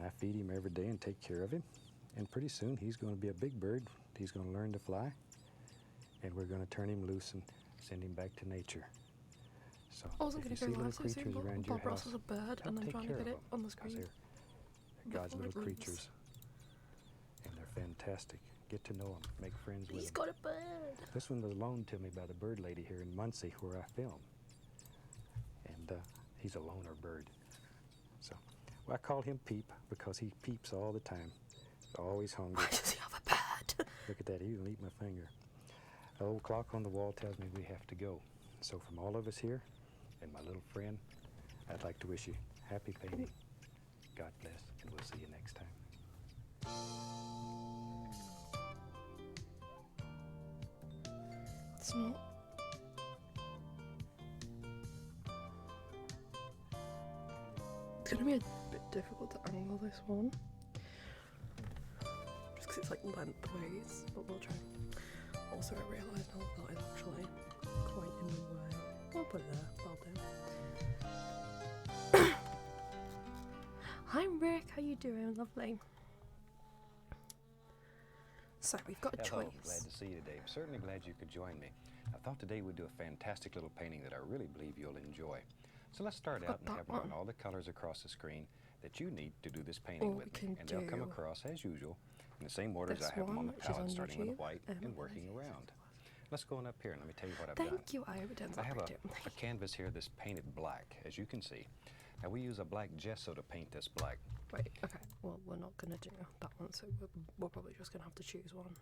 I feed him every day and take care of him. And pretty soon he's going to be a big bird. He's going to learn to fly. And we're going to turn him loose and send him back to nature. So I wasn't if you going see to go little live so creatures soon, around but your Bob Ross house, was a bird and then take trying to care get of it them, on the 'cause screen. they're God's before little it leaves. creatures. And they're fantastic. Get to know them. Make friends with He's them. got a bird. This one was loaned to me by the bird lady here in Muncie where I film. And he's a loner bird. So well, I call him Peep because he peeps all the time. He's always hungry. Why does he have a bird? Look at that, he can eat my finger. The old clock on the wall tells me we have to go. So from all of us here and my little friend, I'd like to wish you happy painting. God bless, and we'll see you next time. It's not. It's going to be a bit difficult to angle this one. Just because it's like lengthways, but we'll try. Also, I realised now that is actually quite in the way. I'll put it there, I'll do. Hi Rick, how you doing? Lovely. So we've got a Hello, choice. glad to see you today. I'm certainly glad you could join me. I thought today we'd do a fantastic little painting that I really believe you'll enjoy. So let's start out and have run all the colors across the screen that you need to do this painting with me. And they'll come across as usual in the same order as I have them on the palette, starting with the white and working around. Let's go on up here and let me tell you what I've done. Thank you, I hope it turns out I have pretty. a canvas here that's painted black, as you can see. Now we use a black gesso to paint this black. Right, okay, well we're not going to do that one, so we're probably just going to have to choose one.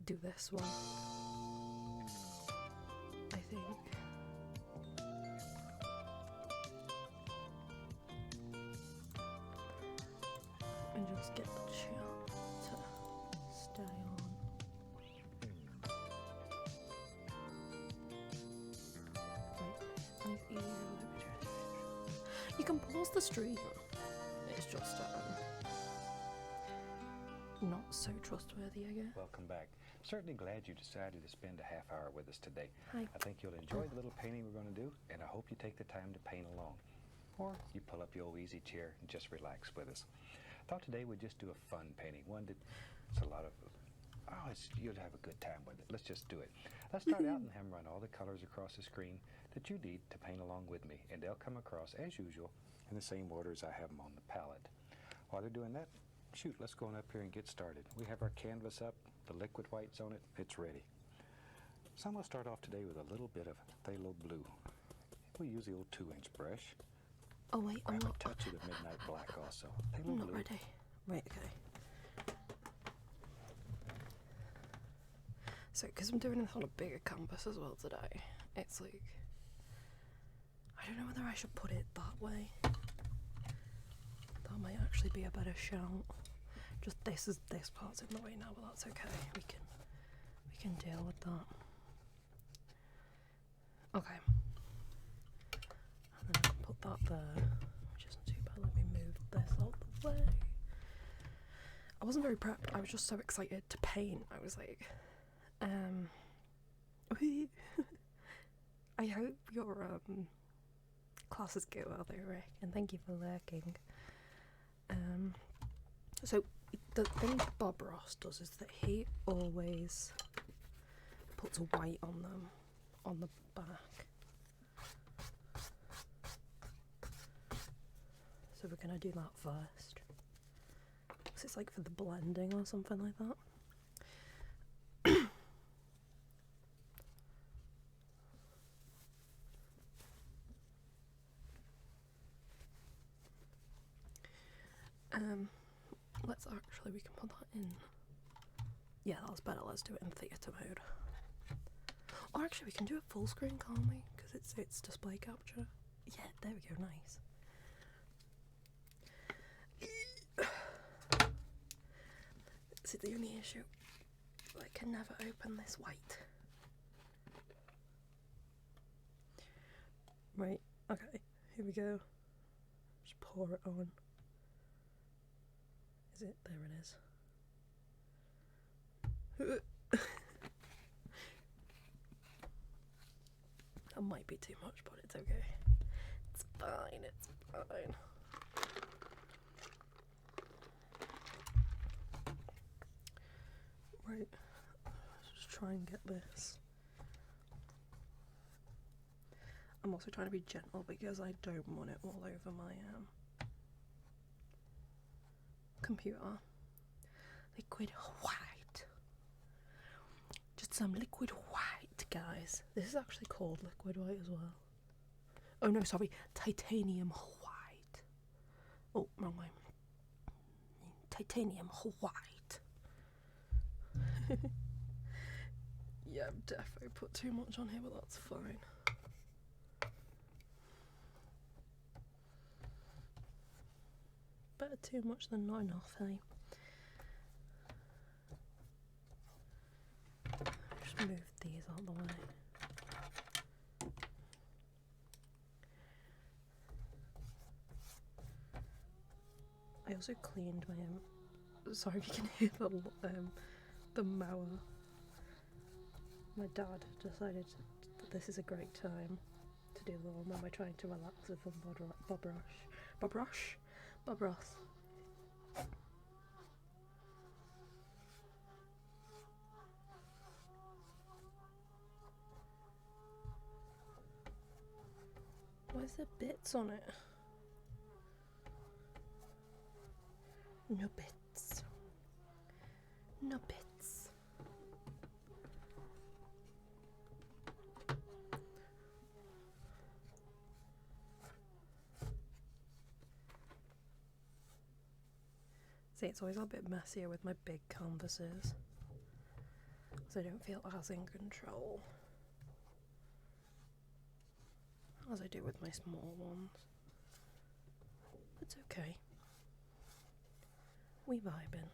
Do this one, I think. And just get the chart to stay on. Right. You can pause the stream. It's just not so trustworthy, I guess. Welcome back. Certainly glad you decided to spend a half hour with us today. Hi. I think you'll enjoy the little painting we're going to do, and I hope you take the time to paint along. Or you pull up your old easy chair and just relax with us. I thought today we'd just do a fun painting, one that's a lot of, you'll have a good time with it. Let's just do it. Let's start out and have run all the colors across the screen that you need to paint along with me, and they'll come across as usual in the same order as I have them on the palette. While they're doing that, shoot, let's go on up here and get started. We have our canvas up, the liquid whites on it, it's ready. So I'm going to start off today with a little bit of phthalo blue. We'll use the old 2-inch brush. Oh wait, I'm not. A touch of the midnight black also. Phthalo I'm not blue. ready. Right, okay. So, because I'm doing this on a bigger canvas as well today, it's like, I don't know whether I should put it that way. That might actually be a better shout. Just this part's in the way now, but that's okay. We can deal with that. Okay. And then I can put that there, which isn't too bad. Let me move this out the way. I wasn't very prepped. I was just so excited to paint. I was like, I hope your classes go well there, Rick, and thank you for lurking. So the thing Bob Ross does is that he always puts white on them on the back. So we're gonna do that first. So it's like for the blending or something like that. We can put that in. Yeah, that's better. Let's do it in theatre mode. Or actually, we can do it full screen, can't we? Because it's display capture. Yeah, there we go. Nice. See, the only issue, I can never open this white. Right. Okay. Here we go. Just pour it on. Is it? There it is. That might be too much, but it's okay. It's fine, it's fine. Right, let's just try and get this. I'm also trying to be gentle because I don't want it all over my computer. Liquid white. Just some liquid white, guys. This is actually called liquid white as well. Oh no, sorry, titanium white. Oh, wrong way. Titanium white. Yeah, I've definitely put too much on here, but that's fine. Better too much than not enough, hey? Just move these out of the way. I also cleaned my sorry if you can hear the mower. My dad decided that this is a great time to do the lawn by trying to relax with Bob Ross. Where's the bits on it? No bits. No bits. See, it's always a bit messier with my big canvases, so I don't feel as in control as I do with my small ones. It's okay. We vibing.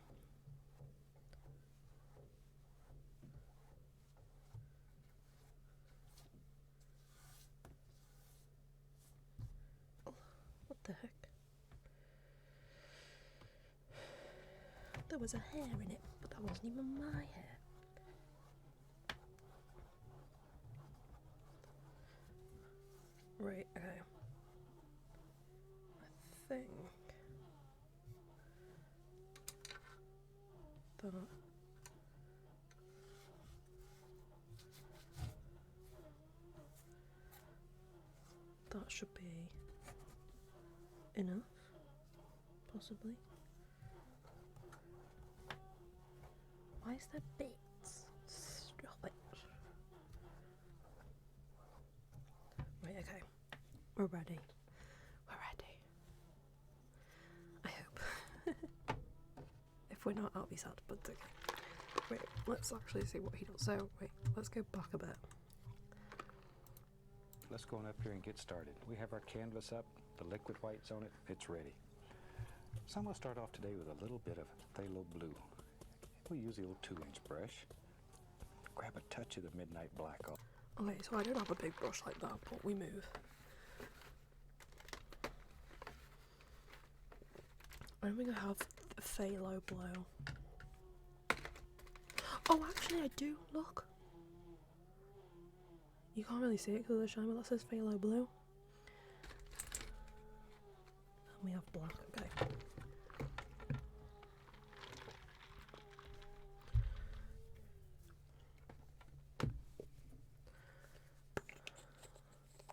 Oh, what the heck? There was a hair in it, but that wasn't even my hair. Right, okay. I think that should be enough, possibly. Why is there bits? Stop it. Right, okay. We're ready. We're ready. I hope. If we're not, I'll be sad, but okay. Wait, let's actually see what he does. So, wait, let's go back a bit. Let's go on up here and get started. We have our canvas up, the liquid white's on it, it's ready. So I'm going to start off today with a little bit of phthalo blue. We'll use the old 2-inch brush. Grab a touch of the midnight black off. Okay, so I don't have a big brush like that, but we move. I don't think I have phthalo blue. Oh, actually I do, look. You can't really see it because of the shine, but that says phthalo blue. And we have black, okay.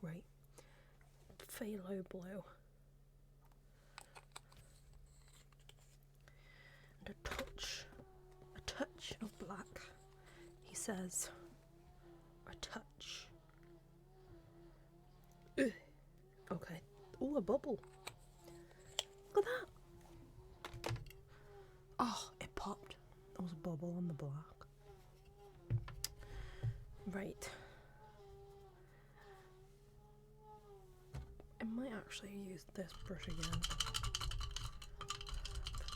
Right. Phthalo blue. And a touch of black. He says, a touch. Ugh. Okay. Oh, a bubble. Look at that. Oh, it popped. There was a bubble on the black. Right. I might actually use this brush again to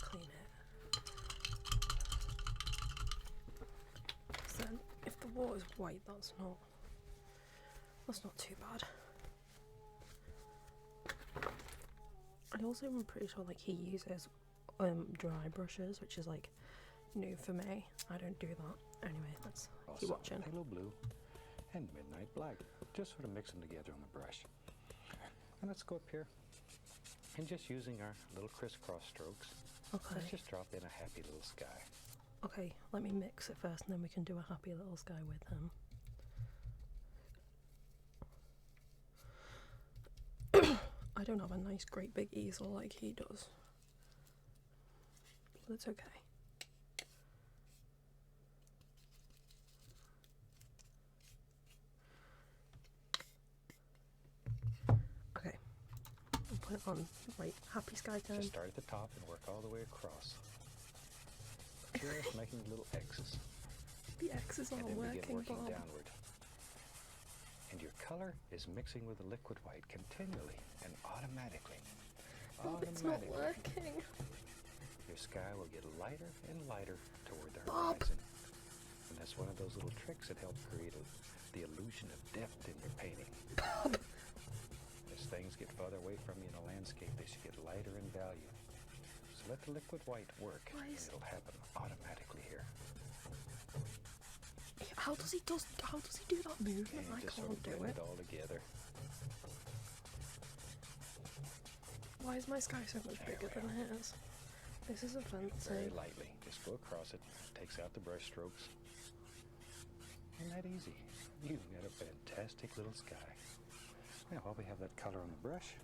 clean it. So if the water's white, that's not too bad. I also am pretty sure like he uses dry brushes, which is like new for me. I don't do that. Anyway, let's keep watching. Phthalo blue and midnight black. Just sort of mix them together on the brush. And let's go up here and just using our little crisscross strokes. Okay. Let's just drop in a happy little sky. Okay, let me mix it first and then we can do a happy little sky with him. I don't have a nice great big easel like he does. But it's okay. Okay. I'll put it on right happy sky time. Just start at the top and work all the way across. Just making little X's. The X's And aren't then begin working, working Bob. downward. And your color is mixing with the liquid white continually and automatically. Bob, it's not working. Your sky will get lighter and lighter toward the Bob. horizon. And that's one of those little tricks that help create the illusion of depth in your painting. Bob. As things get farther away from you in a landscape, they should get lighter in value. So let the liquid white work, and it'll happen automatically here. How does he do that movement? And I just sort can't of do blend it. it all together. Why is my sky so much There bigger we than are. his? This is offensive. Very lightly. Just go across it. Takes out the brush strokes. Isn't that easy? You've got a fantastic little sky. Now, while we have that color on the brush,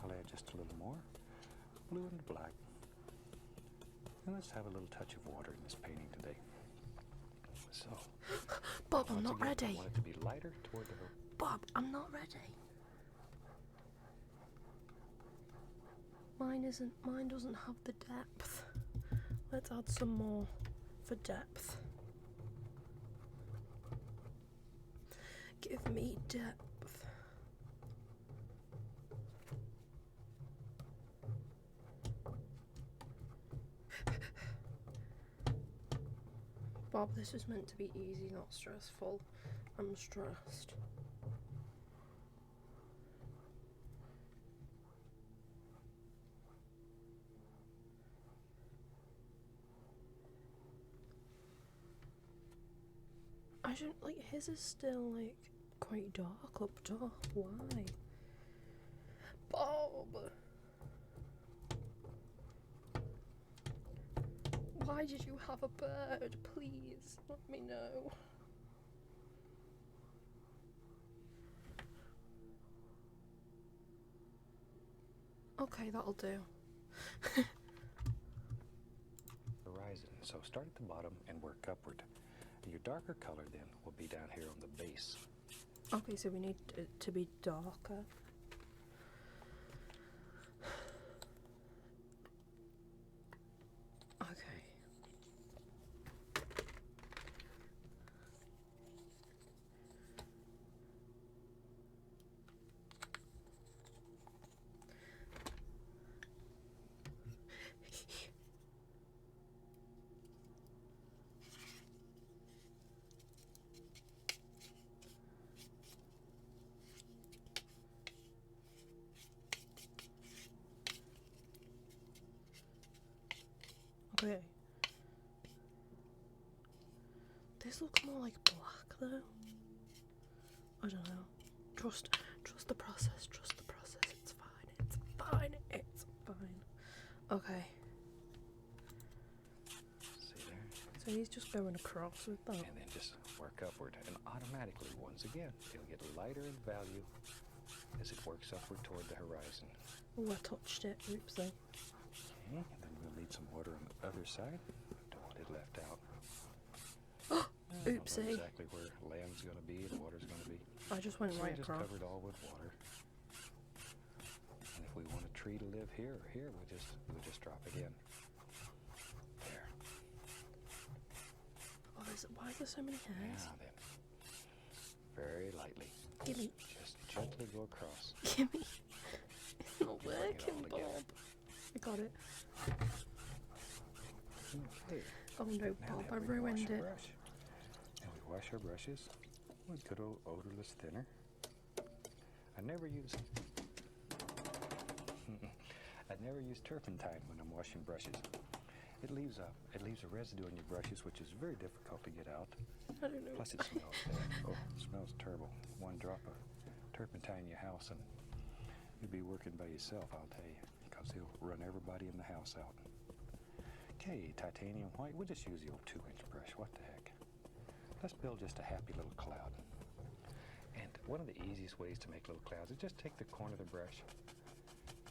I'll add just a little more blue and black. And let's have a little touch of water in this painting today. So, Bob, I'm once not again, ready. I want it to be lighter toward the... Bob, I'm not ready. Mine doesn't have the depth. Let's add some more for depth. Give me depth. Bob, this is meant to be easy, not stressful. I'm stressed. I don't like his is still like quite dark up top. Why? Bob! Why did you have a bird? Please let me know. Okay, that'll do. horizon. So start at the bottom and work upward. Your darker color then will be down here on the base. Okay, so we need it to be darker. Okay. Okay. This looks more like black though. I don't know. Trust the process, trust the process. It's fine, it's fine, it's fine. Okay. See there? So he's just going across with that. And then just work upward. And automatically, once again, it'll get lighter in value as it works upward toward the horizon. Oh, I touched it. Oopsie. Okay, and then we'll need some water on the other side. Don't want it left out. I don't know Oopsie. exactly where land's going to be and water's going to be. I just went So right just across. cover it all with water. And if we want a tree to live here or here, we'll just drop it in. There. Oh, why are there so many hairs? Now then, very lightly, Gimme. just gently go across. Gimme. It's not Bring it all working, together. Bob. I got it. Okay. Oh no, Now Bob, then I we wash ruined our it. brush. And we wash our brushes with good old odorless thinner. I never use turpentine when I'm washing brushes. It leaves a residue on your brushes, which is very difficult to get out. I don't know. Plus it smells bad. Oh, it smells terrible. One drop of turpentine in your house and you'll be working by yourself, I'll tell you, because they'll run everybody in the house out. Okay, titanium white. We'll just use the old 2-inch brush. What the heck? Let's build just a happy little cloud. And one of the easiest ways to make little clouds is just take the corner of the brush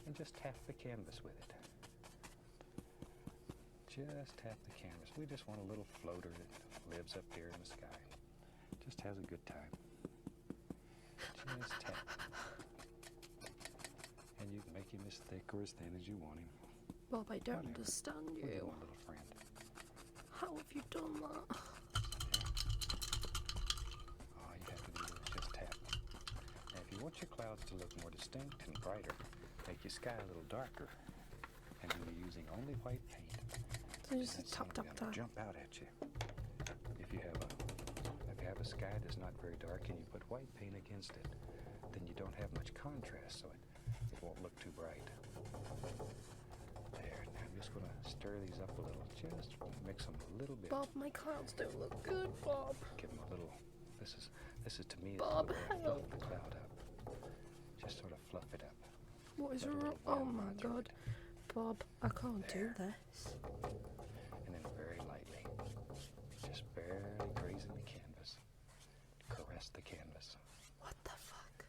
and just tap the canvas with it. Just tap the canvas. We just want a little floater that lives up here in the sky. Just has a good time. Just tap. And you can make him as thick or as thin as you want him. Bob, I don't Whatever. understand We'll do you. my little friend. How have you done that? All you have to do is just tap. Now, if you want your clouds to look more distinct and brighter, make your sky a little darker. And you'll be using only white paint. So just That tap, sun's tap, gonna tap. jump out at you. If you have a sky that's not very dark and you put white paint against it, then you don't have much contrast, so it won't look too bright. There. Now I'm just going to stir these up a little. Just mix them a little bit. Bob, my clouds don't look good, Bob. Give them a little. This is to me. Bob, the way I fluff help. the cloud up. Just sort of fluff it up. What is Let a wrong? little Oh wind my run through god. it. Bob, I can't do There. this. And then very lightly, just barely grazing the canvas. Caress the canvas. What the fuck?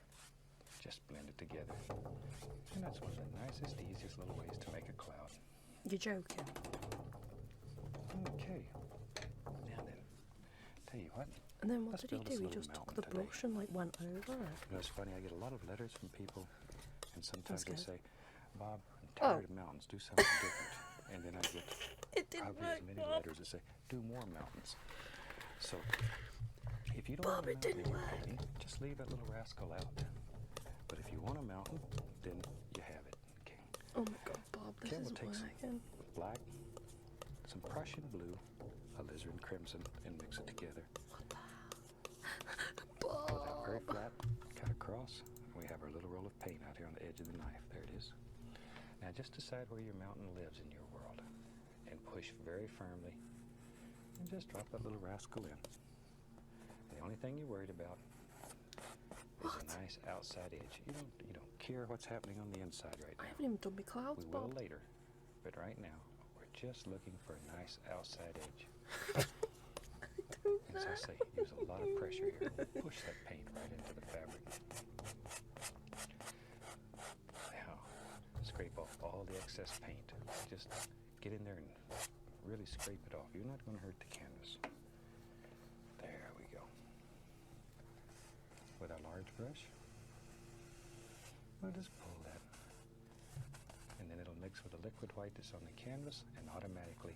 Just blend it together. And that's one of the nicest, easiest little ways to make a cloud. You're joking. Okay. Now then, tell you what. And then what Let's did he build do? us a He little just took mountain the today. brush and like went over it. You know, it's funny, I get a lot of letters from people, and sometimes they That's say, Bob, I'm Oh. tired of mountains, do something different. And then I get It didn't probably as work, many Bob. letters that say, do more mountains. So, if you don't Bob, want a it mountain in didn't your work. painting, just leave that little rascal out. But if you want a mountain, then you have it. Okay. Oh my god, Bob, this Okay, we'll isn't take some working. black, some Prussian blue, alizarin crimson, and mix it together. Pull that very Bob. flat, cut across. We have our little roll of paint out here on the edge of the knife. There it is. Now just decide where your mountain lives in your world and push very firmly and just drop that little rascal in. The only thing you're worried about is a nice outside edge. You don't care what's happening on the inside right I now. haven't even done my clouds, We will Bob. later, but right now we're just looking for a nice outside edge. As I say, use a lot of pressure here. Push that paint right into the fabric. Now, scrape off all the excess paint. Just get in there and really scrape it off. You're not going to hurt the canvas. There we go. With our large brush, we'll just pull that. And then it'll mix with the liquid white that's on the canvas, and automatically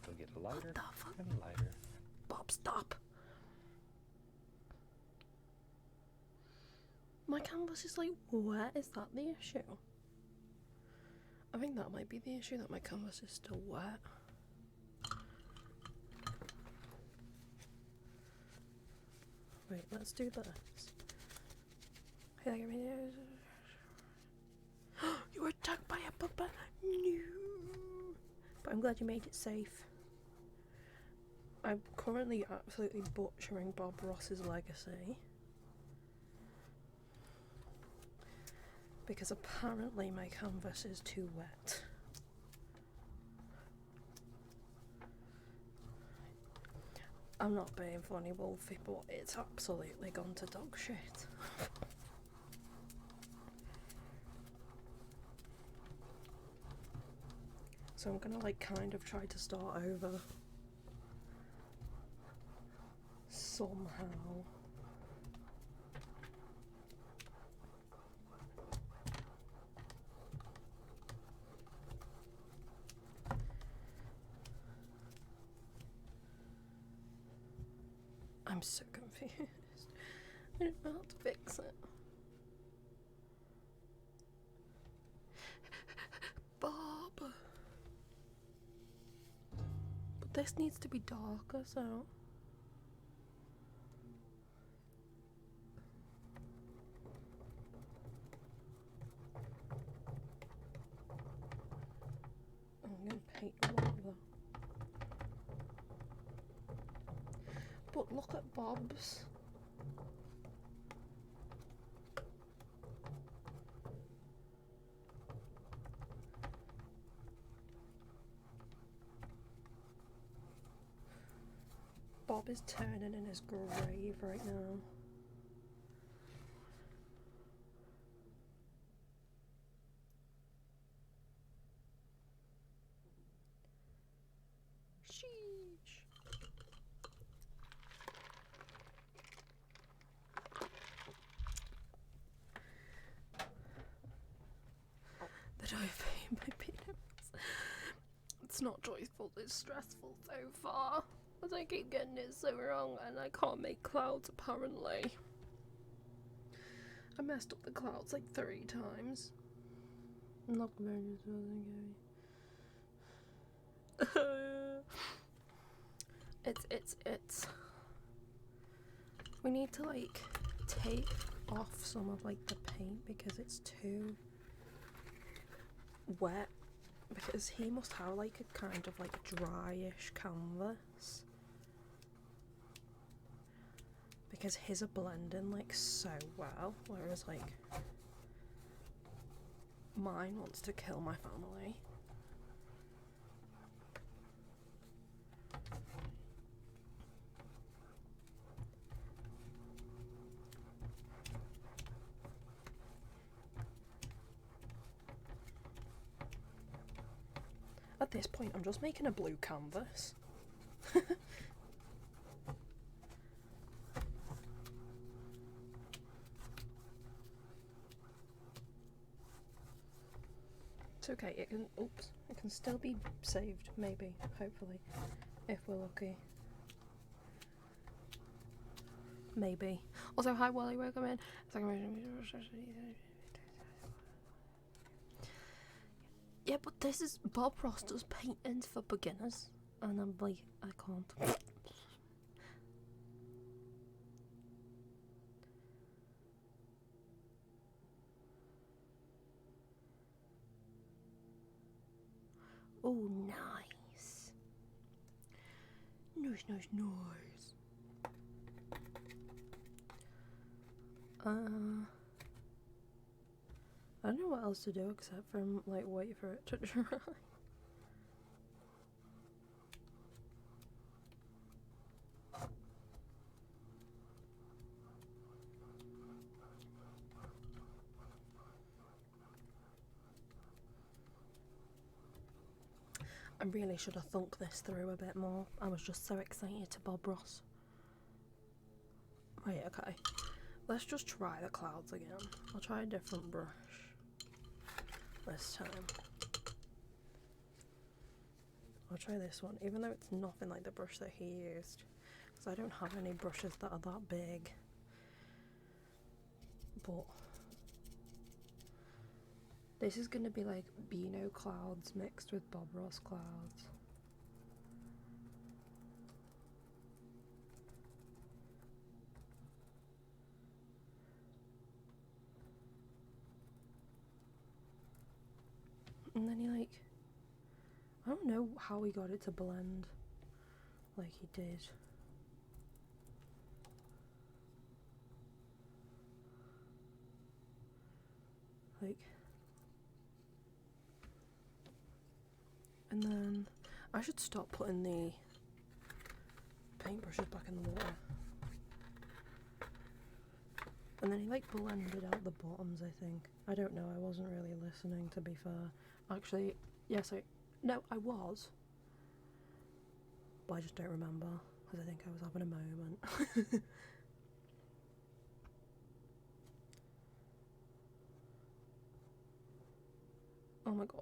it'll get lighter the fuck? and lighter. Bob, stop. My canvas is like wet. Is that the issue? I think that might be the issue, that my canvas is still wet. Wait, let's do this. You were attacked by a puppet? No. But I'm glad you made it safe. I'm currently absolutely butchering Bob Ross's legacy. Because apparently my canvas is too wet. I'm not being funny, Wolfie, but it's absolutely gone to dog shit. So I'm gonna like kind of try to start over somehow. I'm so confused. I don't know how to fix it. Bob! But this needs to be darker, so... I'm gonna paint all over. But look at Bob's. Bob is turning in his grave right now. Sheesh. The joy of being my Bino. It's not joyful, it's stressful so far. As I keep getting it so wrong and I can't make clouds apparently. I messed up the clouds like 3 times. I'm not very it's we need to like take off some of like the paint because it's too wet, because he must have like a kind of like dryish canvas, because his are blending like so well, whereas like mine wants to kill my family. At this point, I'm just making a blue canvas. It's okay, it can still be saved, maybe, hopefully, if we're lucky. Maybe. Also, hi Wally, welcome in. Yeah, but this is Bob Ross does paintings for beginners, and I'm like, I can't. Oh, nice. Nice, nice, nice. I don't know what else to do except for like wait for it to dry. I really should have thunk this through a bit more. I was just so excited to Bob Ross. Right, okay. Let's just try the clouds again. I'll try a different brush this time. I'll try this one, even though it's nothing like the brush that he used, because I don't have any brushes that are that big. But this is going to be like Bino clouds mixed with Bob Ross clouds. And then he like, I don't know how he got it to blend like he did. Like, and then I should stop putting the paintbrushes back in the water. And then he like blended out the bottoms, I think. I don't know, I wasn't really listening, to be fair. Actually, yes, no, I was. But I just don't remember, because I think I was having a moment. Oh my god.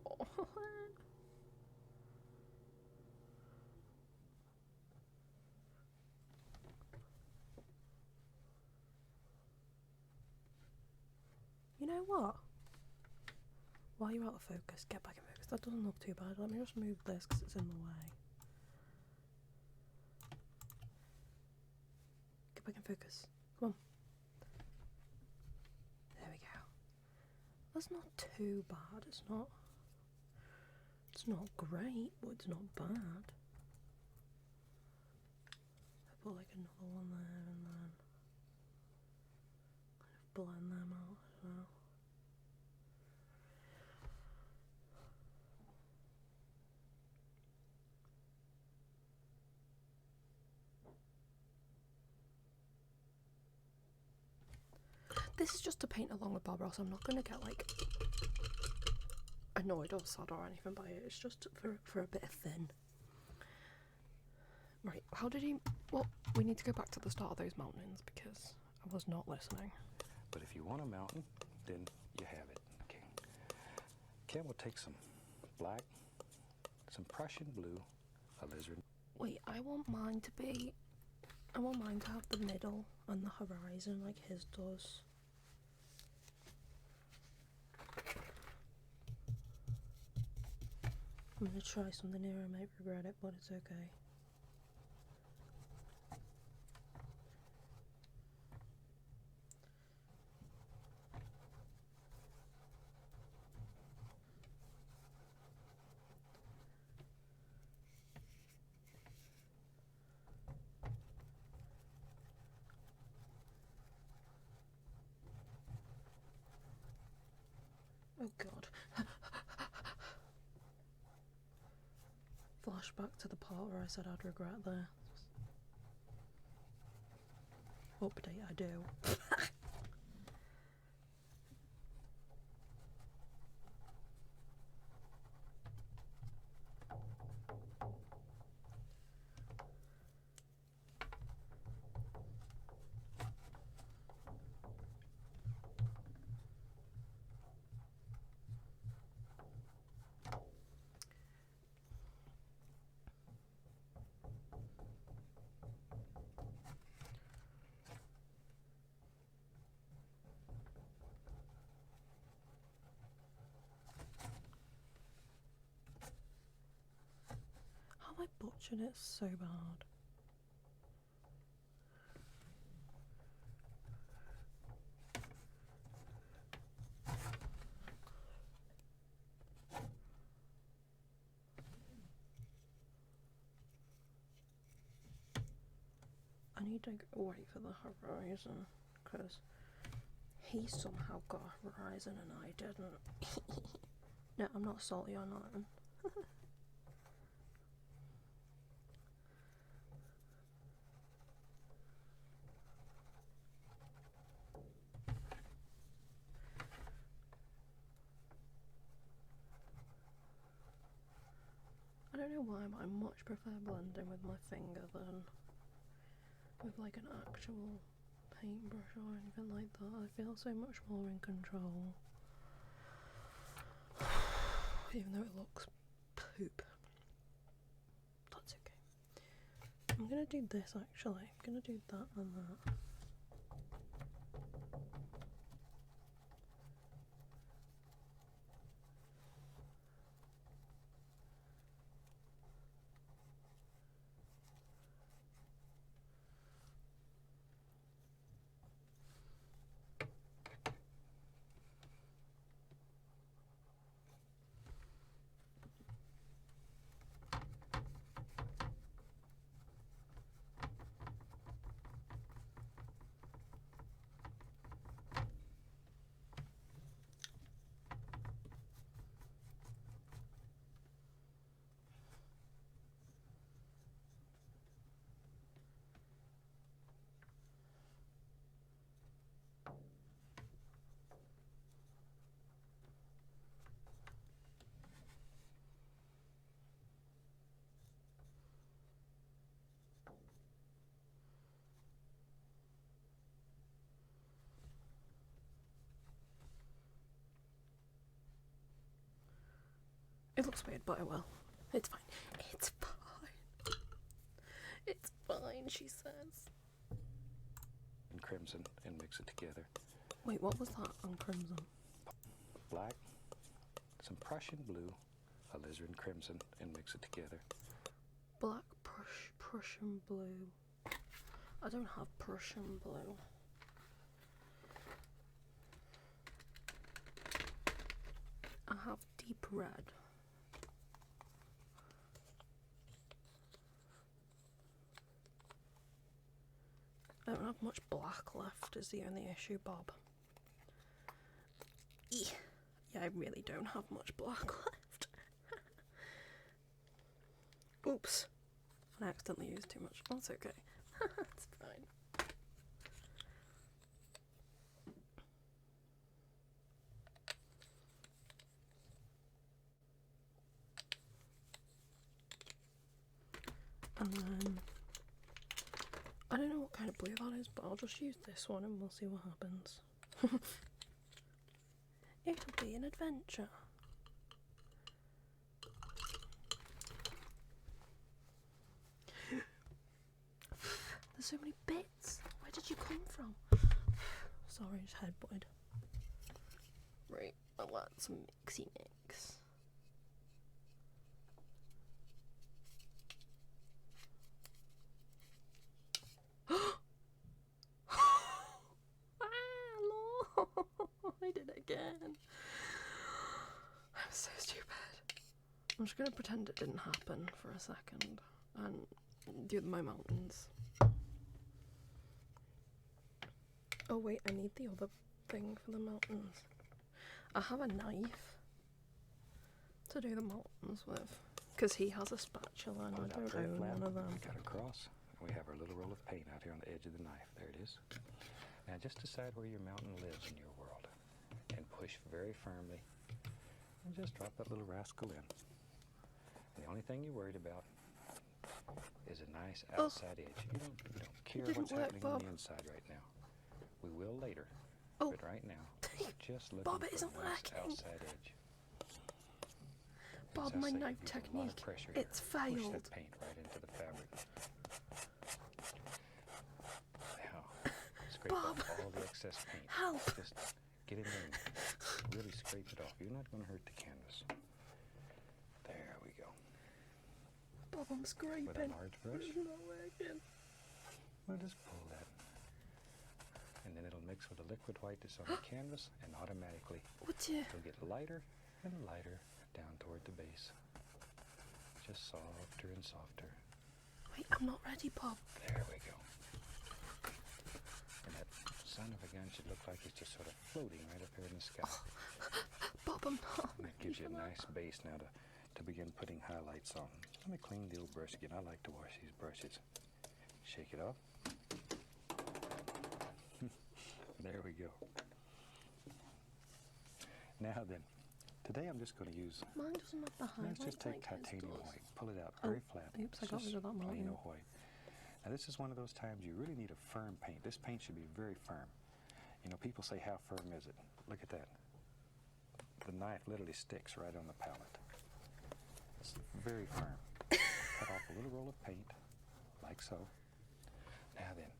You know what? While you're out of focus, get back in focus. That doesn't look too bad. Let me just move this because it's in the way. Get back in focus. Come on. There we go. That's not too bad. It's not great, but it's not bad. I put like another one there and then kind of blend them out as well. This is just to paint along with Bob Ross. I'm not going to get, like, annoyed or sad or anything by it. It's just for a bit of thin. Right, how did he... Well, we need to go back to the start of those mountains because I was not listening. But if you want a mountain, then you have it. Okay. Ken will take some black, some Prussian blue, alizarin. Wait, I want mine to have the middle and the horizon like his does. I'm gonna try something here, I might regret it, but it's okay. Oh god. Flashback to the part where I said I'd regret this. Update, I do. How I butchered it so bad. I need to wait for the horizon because he somehow got a horizon and I didn't. No, I'm not salty on that. I don't know why, but I much prefer blending with my finger than with like an actual paintbrush or anything like that. I feel so much more in control. Even though it looks poop. That's okay. I'm gonna do this actually. I'm gonna do that and that. It looks weird, but I will. It's fine. It's fine. It's fine, she says. And crimson and mix it together. Wait, what was that on crimson? Black, some Prussian blue, alizarin crimson and mix it together. Black Prussian blue. I don't have Prussian blue. I have deep red. I don't have much black left is the only issue, Bob. Yeah, I really don't have much black left. Oops. I accidentally used too much. That's okay. It's fine. is, but I'll just use this one and we'll see what happens. It'll be an adventure. There's so many bits. Where did you come from? Sorry, just headbutted. Right, I want some mixy mix. I did it again. I'm so stupid. I'm just gonna pretend it didn't happen for a second and do my mountains. Oh wait, I need the other thing for the mountains. I have a knife to do the mountains with, because he has a spatula and I don't own one of them. Cut across. We have our little roll of paint out here on the edge of the knife. There it is. Now just decide where your mountain lives in your world and push very firmly and just drop that little rascal in. The only thing you're worried about is a nice outside edge. You don't care what's happening on the inside right now. We will later, but right now, just looking Bob, for it isn't a nice working. outside edge. Bob, my knife technique, it's failed. Push that paint right into the fabric. Now, scrape Bob, off all the excess paint. Help! Just get in there and really scrape it off. You're not going to hurt the canvas. There we go. Bob, I'm scraping. With a large brush, It's not working. we'll just pull that. And then it'll mix with the liquid white that's on the canvas, and automatically it'll get lighter and lighter down toward the base. Just softer and softer. Wait, I'm not ready, Bob. There we go. And that son of a gun should look like it's just sort of floating right up here in the sky. Bob, I'm not. And that gives you a nice base now to begin putting highlights on. Let me clean the old brush again. I like to wash these brushes. Shake it off. There we go. Now then, today I'm just going to use, Mine doesn't have the highlight. let's just take like his titanium does. white, pull it out very flat. Oops, I It's got just rid of that plain marker. old white. Now this is one of those times you really need a firm paint. This paint should be very firm. You know, people say, how firm is it? Look at that. The knife literally sticks right on the palette. It's very firm. Cut off a little roll of paint, like so. Now then,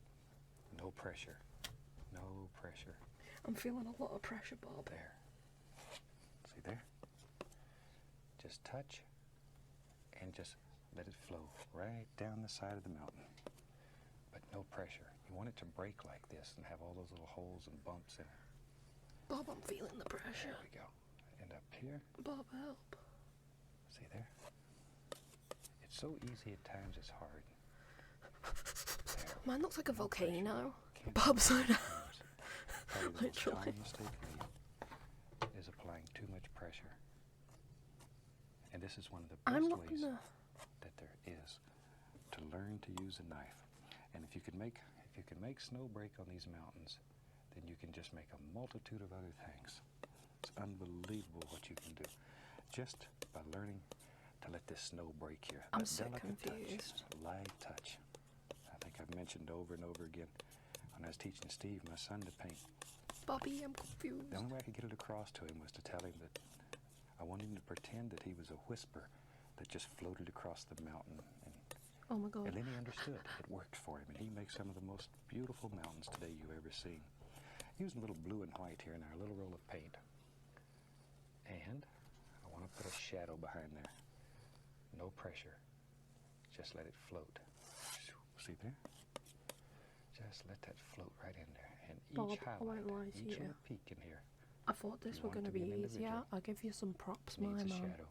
no pressure. No pressure. I'm feeling a lot of pressure, Bob. There. See there? Just touch and just let it flow right down the side of the mountain. But no pressure. You want it to break like this and have all those little holes and bumps in it. Bob, I'm feeling the pressure. There we go. And up here. Bob, help. See there? It's so easy at times it's hard. There. Mine looks like a No volcano. pressure. Can't Bob's do like it. Probably the most Literally. common mistake made is applying too much pressure. And this is one of the I'm best not ways gonna. that there is to learn to use a knife. And if you can make snow break on these mountains, then you can just make a multitude of other things. It's unbelievable what you can do just by learning to let this snow break here. I'm That so delicate confused. touch, light touch. I think I've mentioned over and over again when I was teaching Steve, my son, to paint. Bobby, I'm confused. The only way I could get it across to him was to tell him that I wanted him to pretend that he was a whisper that just floated across the mountain. Oh my god. And then he understood. It worked for him, and he makes some of the most beautiful mountains today you've ever seen. Using a little blue and white here in our little roll of paint. And I want to put a shadow behind there. No pressure. Just let it float. See there? Just let that float right in there. And Bob, each I won't lie highlight, to each you. little peak in here I thought this You were want going to it to be be an easier. individual. I'll give you some props, my needs a man. shadow.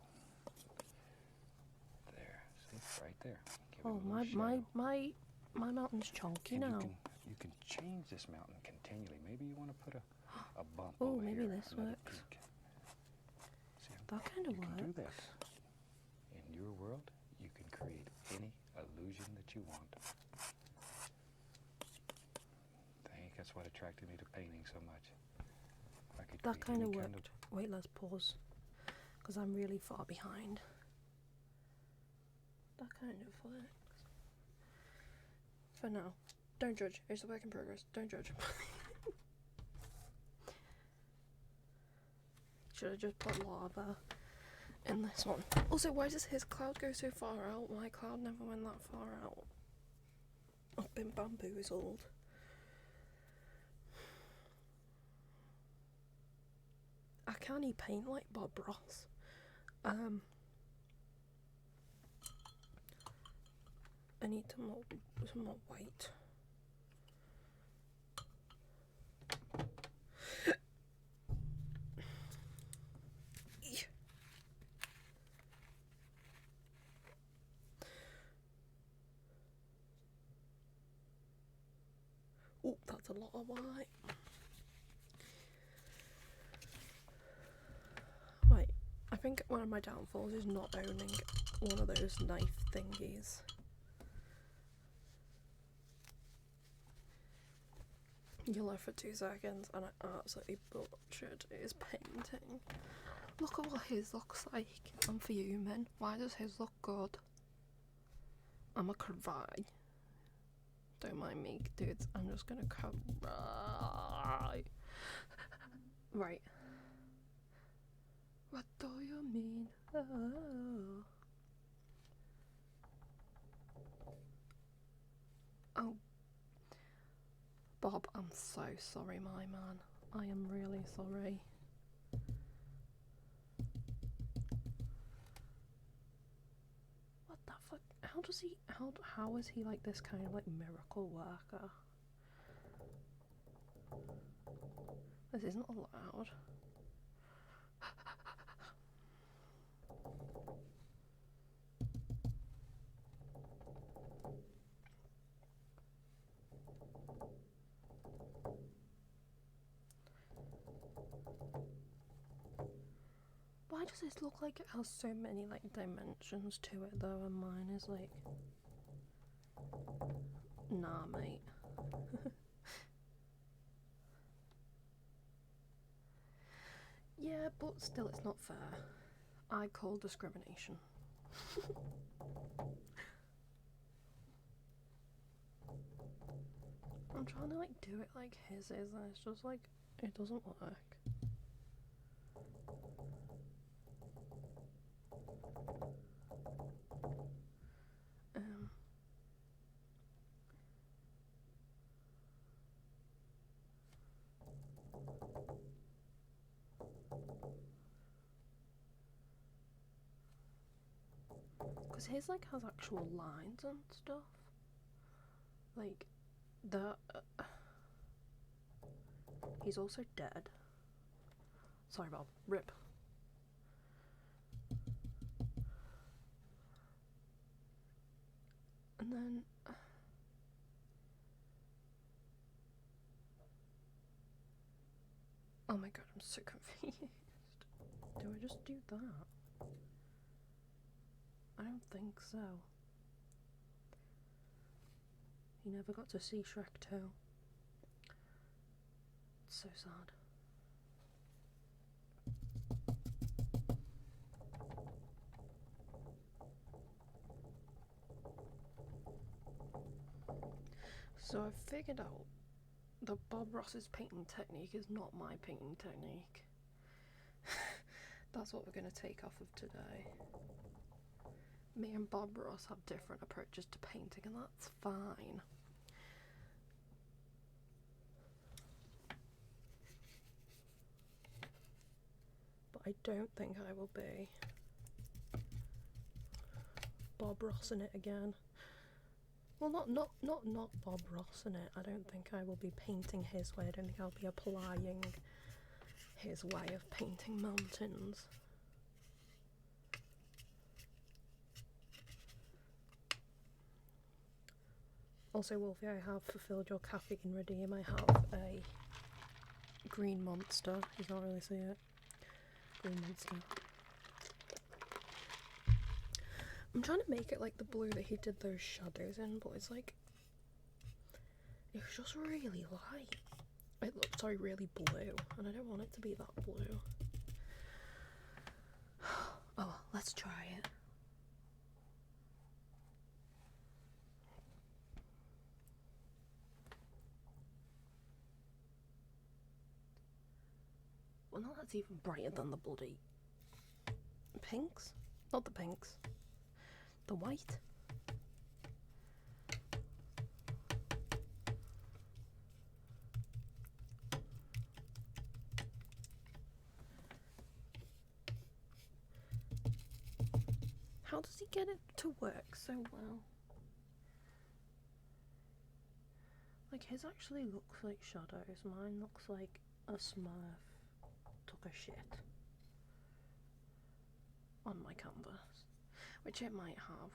There. See? Right there. Give it Oh, a little shadow. my mountain's chunky And now. you can change this mountain continually. Maybe you want to put a bump Oh, over maybe here, this another works. peak. See, That kind of you can do works. that. In your world, you can create any illusion that you want. I think that's what attracted me to painting so much. I could That create kind of any worked. Wait, let's pause. Because I'm really far behind. That kind of works. For now. Don't judge. It's a work in progress. Don't judge. Should have just put lava in this one. Also, why does his cloud go so far out? My cloud never went that far out. I've been bamboozled. I can't paint like Bob Ross. I need some more white. Oh, that's a lot of white. Right, I think one of my downfalls is not owning one of those knife thingies. You left for 2 seconds and I absolutely butchered his painting. Look at what his looks like. I'm fuming. Why does his look good? I'ma cry. Don't mind me, dudes. I'm just gonna cry. Right. What do you mean? Oh. Bob, I'm so sorry, my man. I am really sorry. What the fuck? How is he like this kind of like miracle worker? This isn't allowed. Why does this look like it has so many like dimensions to it though, and mine is like, nah mate. Yeah, but still it's not fair. I call discrimination. I'm trying to like do it like his is, and it's just like, it doesn't work. Because his like has actual lines and stuff. Like, he's also dead. Sorry, Bob. Rip. And then oh my god, I'm so confused. Do I just do that? I don't think so. You never got to see Shrek 2. It's so sad. So I've figured out that Bob Ross's painting technique is not my painting technique. That's what we're going to take off of today. Me and Bob Ross have different approaches to painting, and that's fine. But I don't think I will be Bob Ross in it again. Well, not Bob Ross in it. I don't think I will be painting his way. I don't think I'll be applying his way of painting mountains. Also, Wolfie, I have fulfilled your caffeine redeem. I have a green monster. You can't really see it. Green monster. I'm trying to make it like the blue that he did those shadows in, but it's like, it's just really light. It looks, sorry, really blue, and I don't want it to be that blue. Oh, let's try it. Well, no, that's even brighter than the bloody pinks. Not the pinks. The white. How does he get it to work so well? Like, his actually looks like shadows. Mine looks like a smurf took a shit on my canvas, which it might have.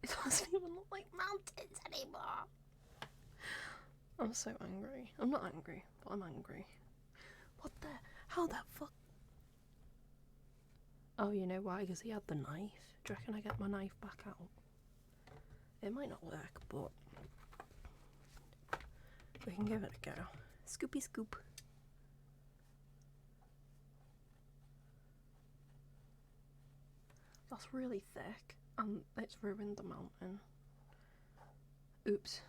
It doesn't even look like mountains anymore. I'm so angry. I'm not angry, but I'm angry. What the? How the fuck? Oh, you know why? Because he had the knife. Do you reckon I get my knife back out? It might not work, but we can give it a go. Scoopy scoop. That's really thick, and it's ruined the mountain. Oops.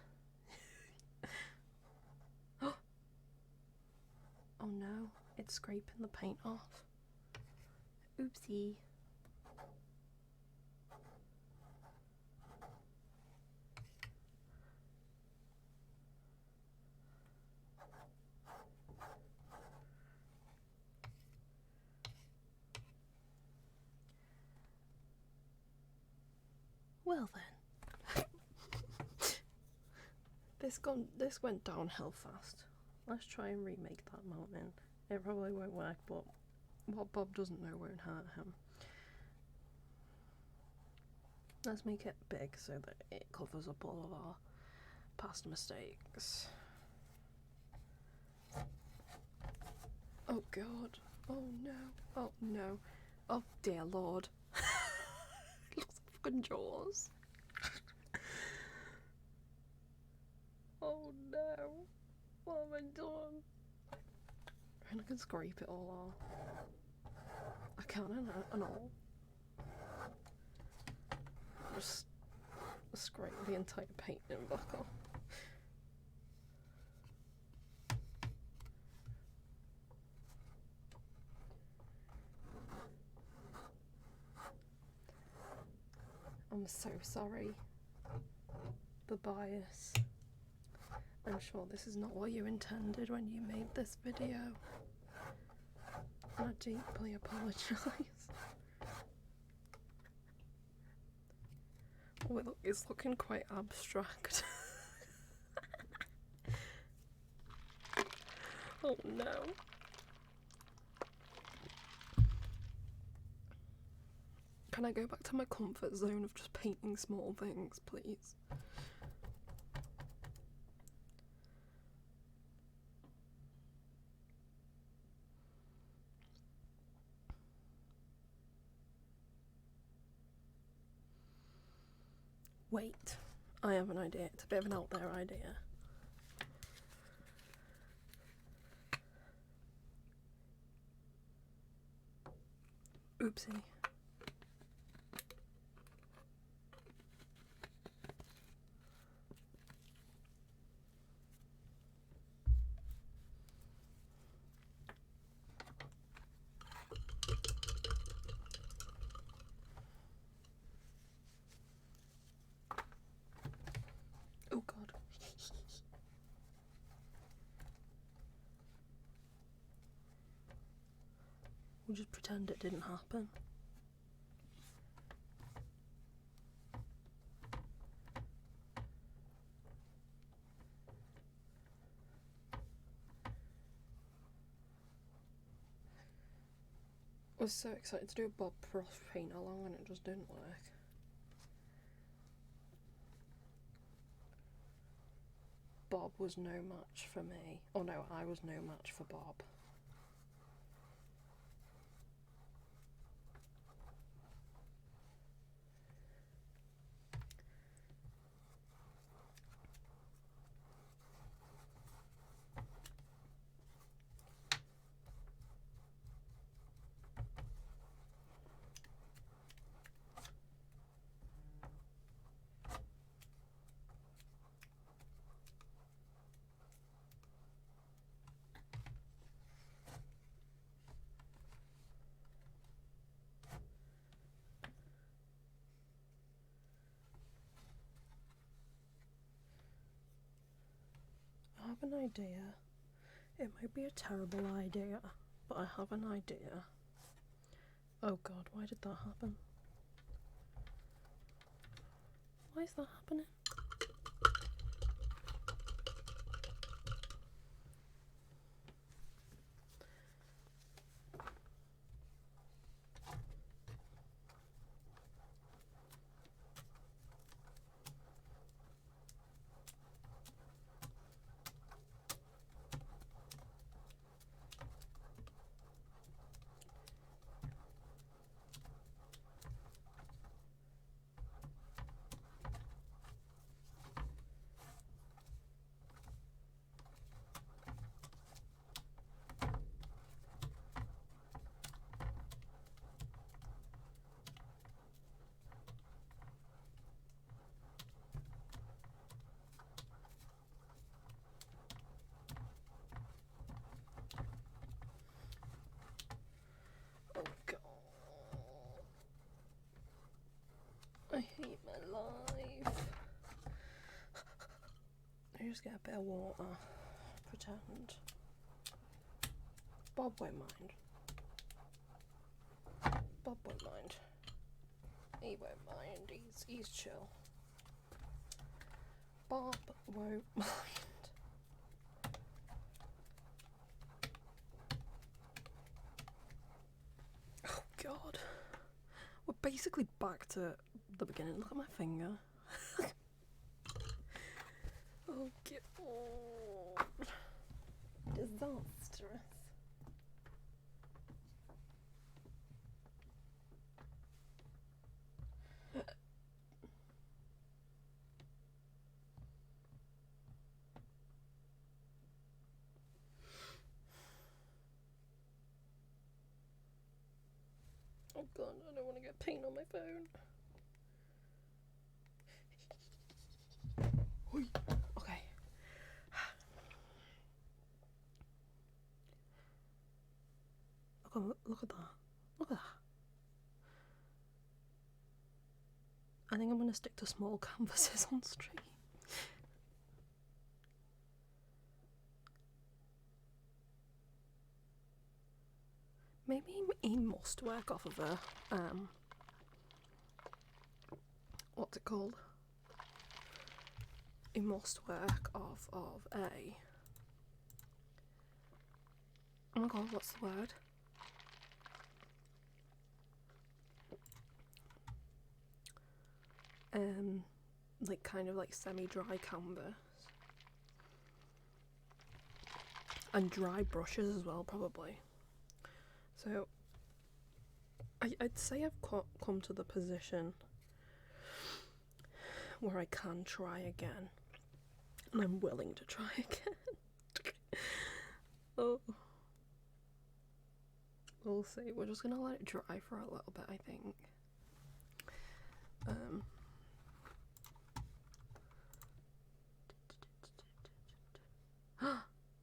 Oh no, it's scraping the paint off. Oopsie. Well then. This went downhill fast. Let's try and remake that mountain. It probably won't work, but what Bob doesn't know won't hurt him. Let's make it big so that it covers up all of our past mistakes. Oh god. Oh no. Oh no. Oh dear lord. It looks like fucking Jaws. Oh no. What have I done? And I can scrape it all off. I can't and all. Just scrape the entire painting back off. I'm so sorry. The bias. I'm sure this is not what you intended when you made this video. And I deeply apologise. Oh, it's looking quite abstract. Oh no. Can I go back to my comfort zone of just painting small things, please? Wait, I have an idea. It's a bit of an out there idea. Oopsie. Oh god. We'll just pretend it didn't happen. I was so excited to do a Bob Ross paint along and it just didn't work. Bob was no match for me. Oh no, I was no match for Bob. an idea. It might be a terrible idea, but I have an idea. Oh god, why did that happen? Why is that happening? Oh god. I hate my life. I just get a bit of water. Pretend. Bob won't mind. Bob won't mind. He won't mind. He's chill. Bob won't mind. Oh god. We're basically back to the beginning. Look at my finger. Oh god. Disastrous. Oh god, I don't want to get paint on my phone. Okay. Look at that. Look at that. I think I'm going to stick to small canvases on stream. Maybe he must work off of a, what's it called? He must work off of a, oh my god, what's the word? Like kind of like semi-dry canvas. And dry brushes as well, probably. So, I'd say I've come to the position where I can try again. And I'm willing to try again. Oh. We'll see. We're just gonna let it dry for a little bit, I think.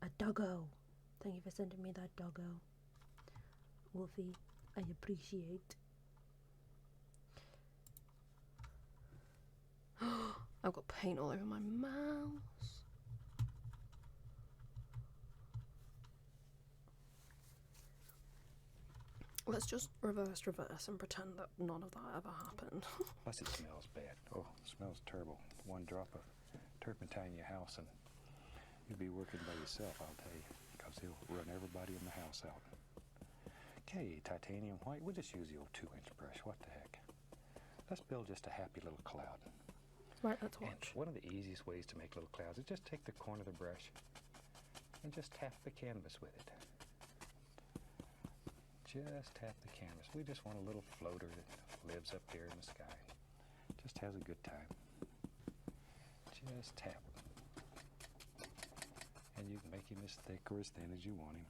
A doggo! Thank you for sending me that doggo. Wolfie, I appreciate. I've got paint all over my mouse. Let's just reverse and pretend that none of that ever happened. Plus it smells bad. Oh, it smells terrible. One drop of turpentine in your house and you'll be working by yourself, I'll tell you, because he'll run everybody in the house out. Okay, titanium white. We'll just use the old 2-inch brush. What the heck? Let's build just a happy little cloud. Right, let's watch. And one of the easiest ways to make little clouds is just take the corner of the brush and just tap the canvas with it. Just tap the canvas. We just want a little floater that lives up there in the sky. Just has a good time. Just tap it. And you can make him as thick or as thin as you want him.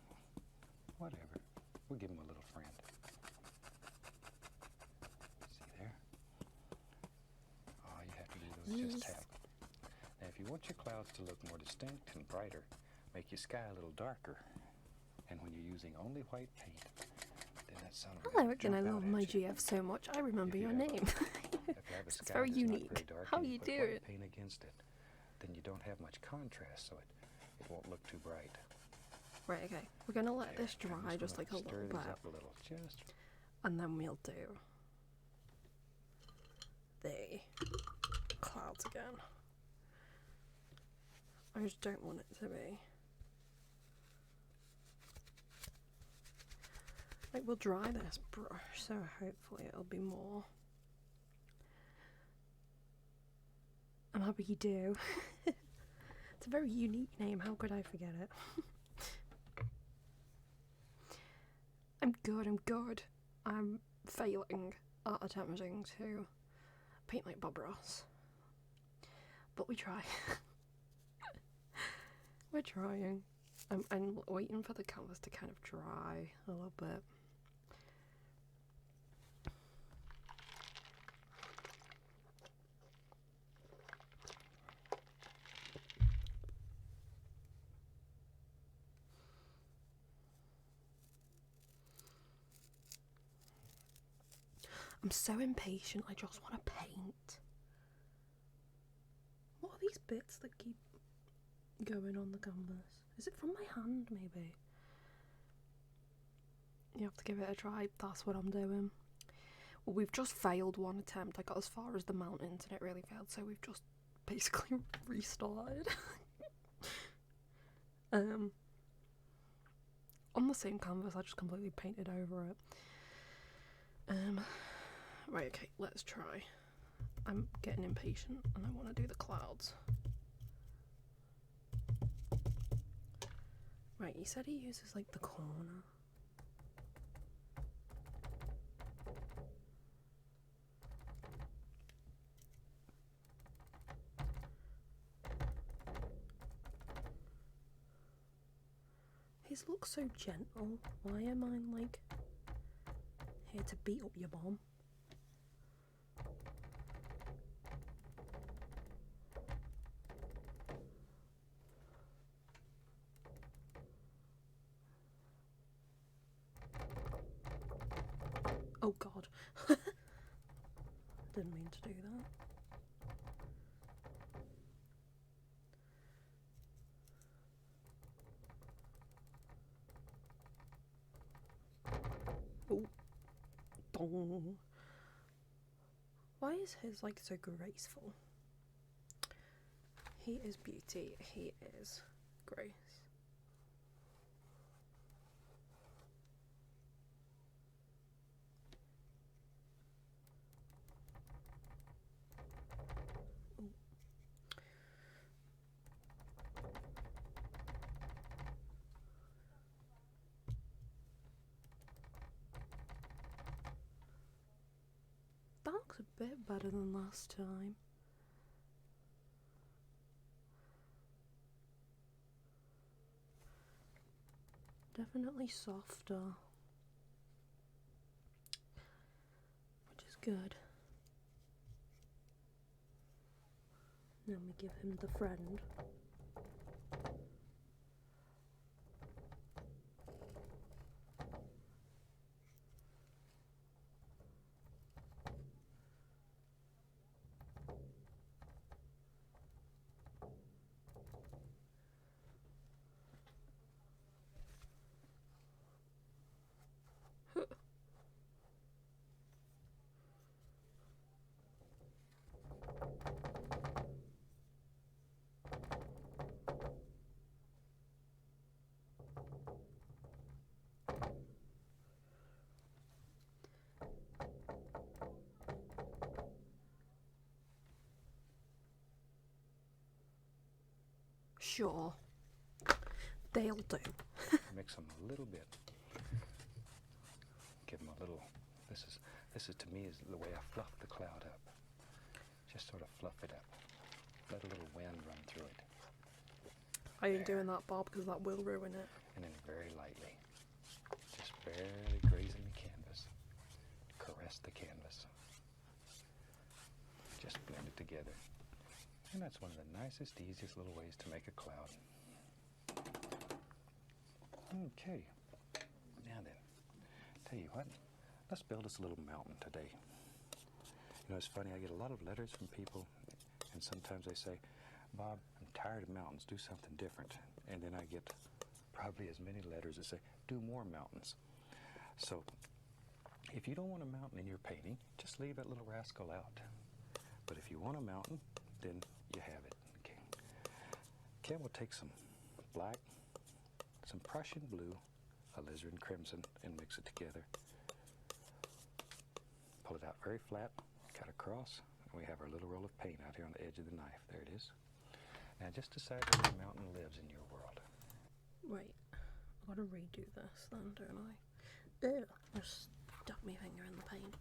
Whatever. We'll give him a little friend. See there? All you have to do is just tap. Now if you want your clouds to look more distinct and brighter, make your sky a little darker. And when you're using only white paint, then that son of a Hello gun again, I jump love out my at you. GF so much. I remember If you your have a- name. If you have a It's sky very that's not unique. very dark How and you put do white it? paint against it, then you don't have much contrast, so it won't look too bright. Right, okay. We're gonna let There, this I'm dry just gonna like a little stir bit. these up a little, just And then we'll do the clouds again. I just don't want it to be. Like, we'll dry this brush, so hopefully it'll be more. I'm happy you do. It's a very unique name, how could I forget it? I'm good. I'm failing at attempting to paint like Bob Ross. But we try. We're trying. I'm waiting for the canvas to kind of dry a little bit. I'm so impatient, I just want to paint. What are these bits that keep going on the canvas? Is it from my hand, maybe? You have to give it a try, that's what I'm doing. Well, we've just failed one attempt. I got as far as the mountains and it really failed, so we've just basically restarted. On the same canvas, I just completely painted over it. Right, okay, let's try. I'm getting impatient and I want to do the clouds. Right, he said he uses like the corner. His looks so gentle. Why am I like here to beat up your bomb? Oh god. Didn't mean to do that. Oh. Dong. Why is his like so graceful? He is beauty, he is grace. That looks a bit better than last time. Definitely softer. Which is good. Then we give him the friend. Sure. They'll do. mix them a little bit. Give them a little. This is to me is the way I fluff the cloud up. Just sort of fluff it up. Let a little wind run through it. I ain't doing that, Bob, because that will ruin it. And then very lightly, just barely grazing the canvas. Caress the canvas. Just blend it together. And that's one of the nicest, easiest little ways to make a cloud. Okay. Now then, tell you what, let's build us a little mountain today. You know, it's funny, I get a lot of letters from people, and sometimes they say, Bob, I'm tired of mountains, do something different. and then I get probably as many letters that say, do more mountains. So if you don't want a mountain in your painting, just leave that little rascal out. But if you want a mountain, then you have it. Okay. Ken will take some black, some Prussian blue, alizarin crimson, and mix it together. Pull it out very flat, cut across, and we have our little roll of paint out here on the edge of the knife. There it is. Now just decide where the mountain lives in your world. Wait, I've got to redo this then, don't I? Ew, I just stuck my finger in the paint.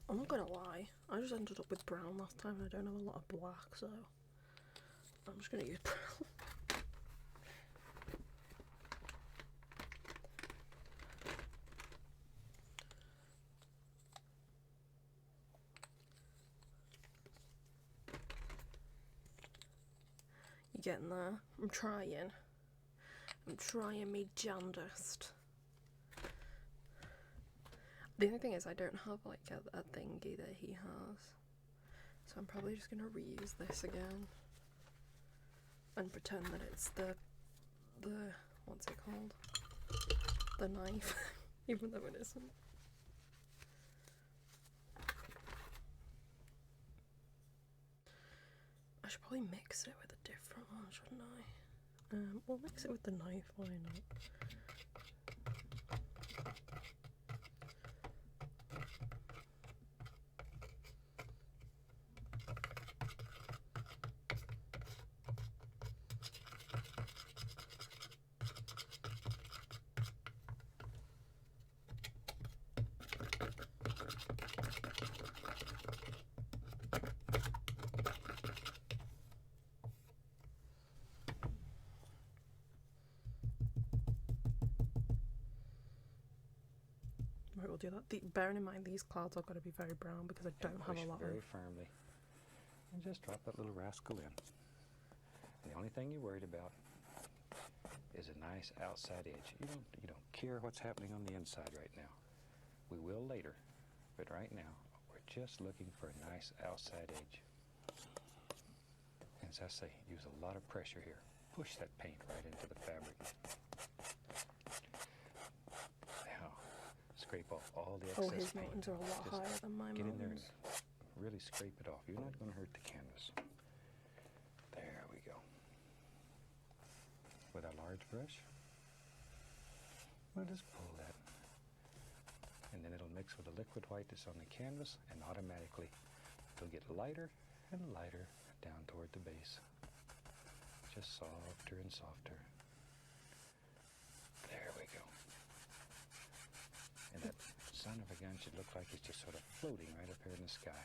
I'm not gonna lie, I just ended up with brown last time and I don't have a lot of black, so I'm just gonna use brown. You getting there? I'm trying me damnedest. The only thing is I don't have like a thingy that he has, so I'm probably just gonna reuse this again and pretend that it's the what's it called? The knife, even though it isn't. I should probably mix it with a different one, shouldn't I? We'll mix it with the knife, why not? Right, we'll do that. Bearing in mind these clouds are going to be very brown because I don't have a lot very of... firmly, and just drop that little rascal in. And the only thing you're worried about is a nice outside edge. You don't care what's happening on the inside right now. We will later, but right now we're just looking for a nice outside edge. And as I say, use a lot of pressure here. Push that paint right into the fabric. Now, scrape off all the excess Oh, his paint. mountains are a lot Just higher than my get in there mountains. and really scrape it off. You're not going to hurt the canvas. There we go. With our large brush, we'll just pull that. And then it'll mix with the liquid white that's on the canvas, and automatically it'll get lighter and lighter down toward the base. Just softer and softer. There we go. And that son of a gun should look like it's just sort of floating right up here in the sky.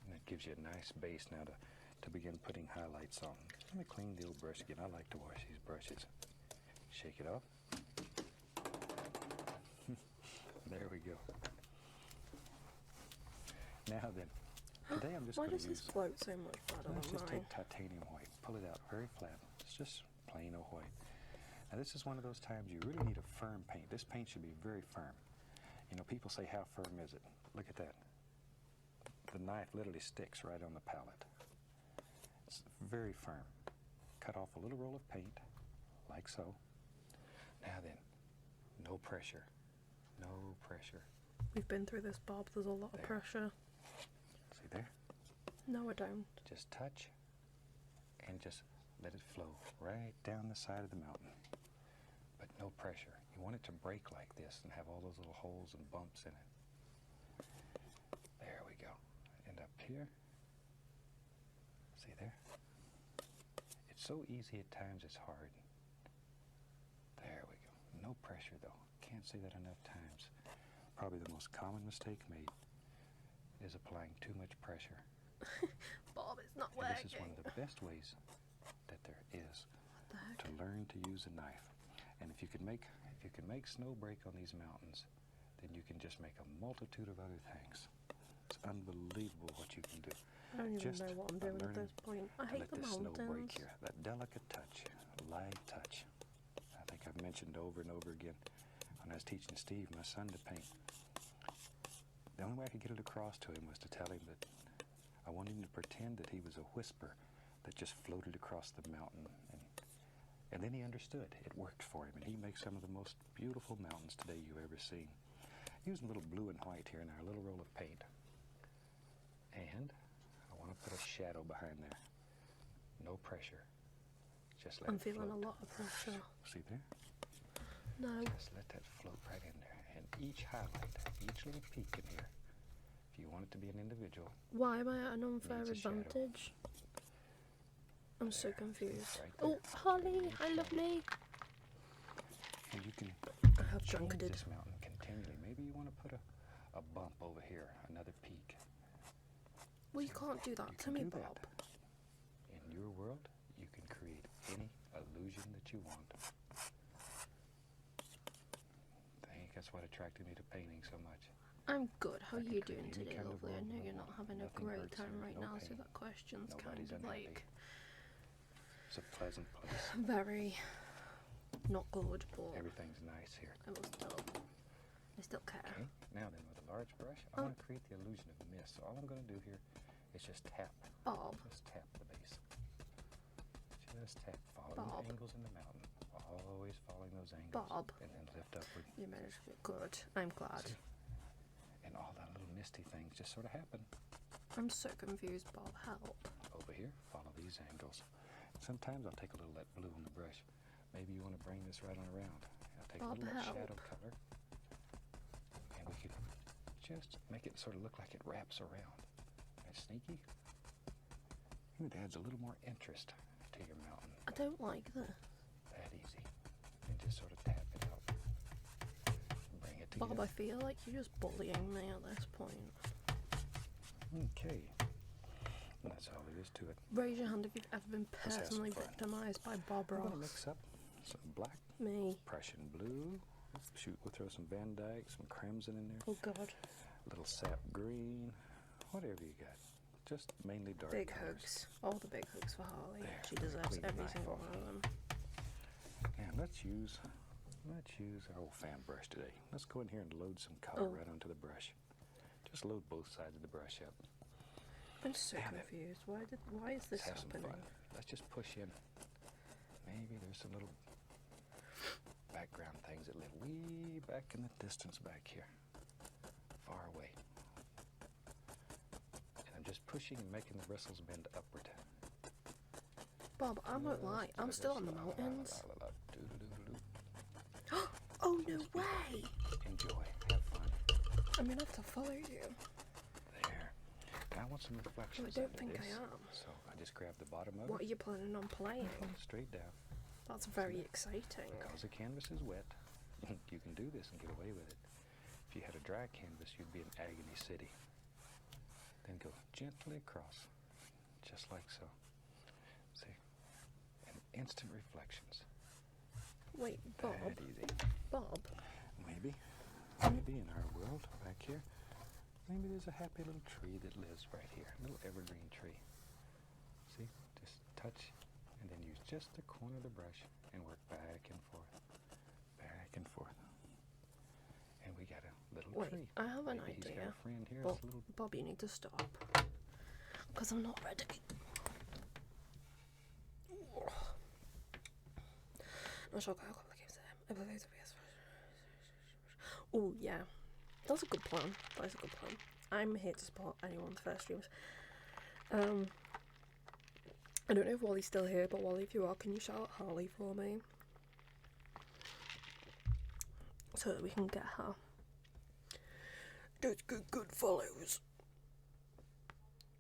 And that gives you a nice base now to begin putting highlights on. Let me clean the old brush again. I like to wash these brushes. Shake it off. There we go. Now then, today I'm just Why going does to use... this float so much better Let's than just mine? take titanium white. Pull it out very flat. It's just plain old white. Now this is one of those times you really need a firm paint. This paint should be very firm. You know, people say, how firm is it? Look at that. The knife literally sticks right on the palette. It's very firm. Cut off a little roll of paint, like so. Now then, no pressure. No pressure. We've been through this, Bob. There's a lot of There. pressure. See there? No, I don't. Just touch and just let it flow right down the side of the mountain. But no pressure. You want it to break like this and have all those little holes and bumps in it. There we go. And up here. See there? It's so easy at times it's hard. There we go. No pressure though. Can't say that enough times. Probably the most common mistake made is applying too much pressure. Bob, it's not And working. this is one of the best ways that there is What the heck? to learn to use a knife. And if you can make snow break on these mountains, then you can just make a multitude of other things. It's unbelievable what you can do. I don't even Just know what I'm by doing at learning this point. I to hate let the this snow break mountains. here. That delicate touch, light touch. I think I've mentioned over and over again when I was teaching Steve, my son, to paint. The only way I could get it across to him was to tell him that I want him to pretend that he was a whisper that just floated across the mountain. And then he understood. It worked for him, and he makes some of the most beautiful mountains today you've ever seen. Using a little blue and white here in our little roll of paint. And I want to put a shadow behind there. No pressure. Just let I'm it feeling float. a lot of pressure. See there? No. Just let that float right in there. And each highlight, each little peak in here, if you want it to be an individual. Why am I at an unfair Needs a shadow. advantage? I'm so There. confused. Right there. Oh, Holly, Little hi, shadow. lovely. And you can I have change junketed. this mountain continually. Maybe you want to put a bump over here, another peak. Well, you can't do that You to can me, do Bob. that. In your world, you can create any illusion that you want. I think that's what attracted me to painting so much. I'm good. How I are can you create doing any today, kind of lovely? I world know I you're not want. having a Nothing great hurts time you, right no now, so pain. that question's Nobody's kind of unhappy. like It's a pleasant place. very not good, but Everything's nice here. I still care. Okay, now then with a large brush, I want to create the illusion of mist. So all I'm going to do here is just tap. Bob. Just tap the base. Just tap. Follow Bob. the angles in the mountain. Always following those angles. Bob. And then lift upward. You managed to get good. I'm glad. See? And all that little misty things just sort of happen. I'm so confused, Bob. Help. Over here, follow these angles. Sometimes I'll take a little of that blue on the brush. Maybe you want to bring this right on around. I'll take Bob, a little of that help. shadow color. And we could just make it sort of look like it wraps around. That's sneaky. And it adds a little more interest to your mountain. I don't like this. That easy. And just sort of tap it out. Bring it together. Bob, I feel like you're just bullying me at this point. Okay. That's all there is to it. Raise your hand if you've ever been Let's have some personally fun. victimized by Bob I'm going to Ross. mix up some black, Me. Prussian blue. Shoot, we'll throw some Van Dyke, some crimson in there. Oh God. A little sap green. Whatever you got. Just mainly dark Big colors. hugs. All the big hugs for Harley. There, She deserves clean the every knife single off. one of them. And let's use our old fan brush today. Let's go in here and load some color Oh. right onto the brush. Just load both sides of the brush up. I'm so Damn it. confused. Why is this Let's have some happening? fun. Let's just push in. Maybe there's some little background things that live way back in the distance back here. Far away. And I'm just pushing and making the bristles bend upward. Bob, I won't lie. I'm still on the mountains. Do-do-do-do-do. Oh no way! Enjoy. Have fun. I'm gonna have to follow you. There. Now I want some reflections. don't under think I this. am. So I just grab the bottom of What are it. you planning on playing? Straight down. That's very exciting. Because the canvas is wet, you can do this and get away with it. If you had a dry canvas, you'd be in Agony City. Then go gently across, just like so. See? And instant reflections. Wait, Bob. That easy. Bob. Maybe in our world back here, maybe there's a happy little tree that lives right here, a little evergreen tree. See? Just touch, and then use just the corner of the brush and work back and forth, back and forth. And we got a little Wait, tree. I have an Maybe he's idea. got a friend here. Bob, It's a little. Bob, you need to stop. Because I'm not ready. Oh, yeah. That's a good plan. That's a good plan. I'm here to support anyone's first streams. I don't know if Wally's still here, but Wally, if you are, can you shout out Harley for me? So that we can get her. Those good follows.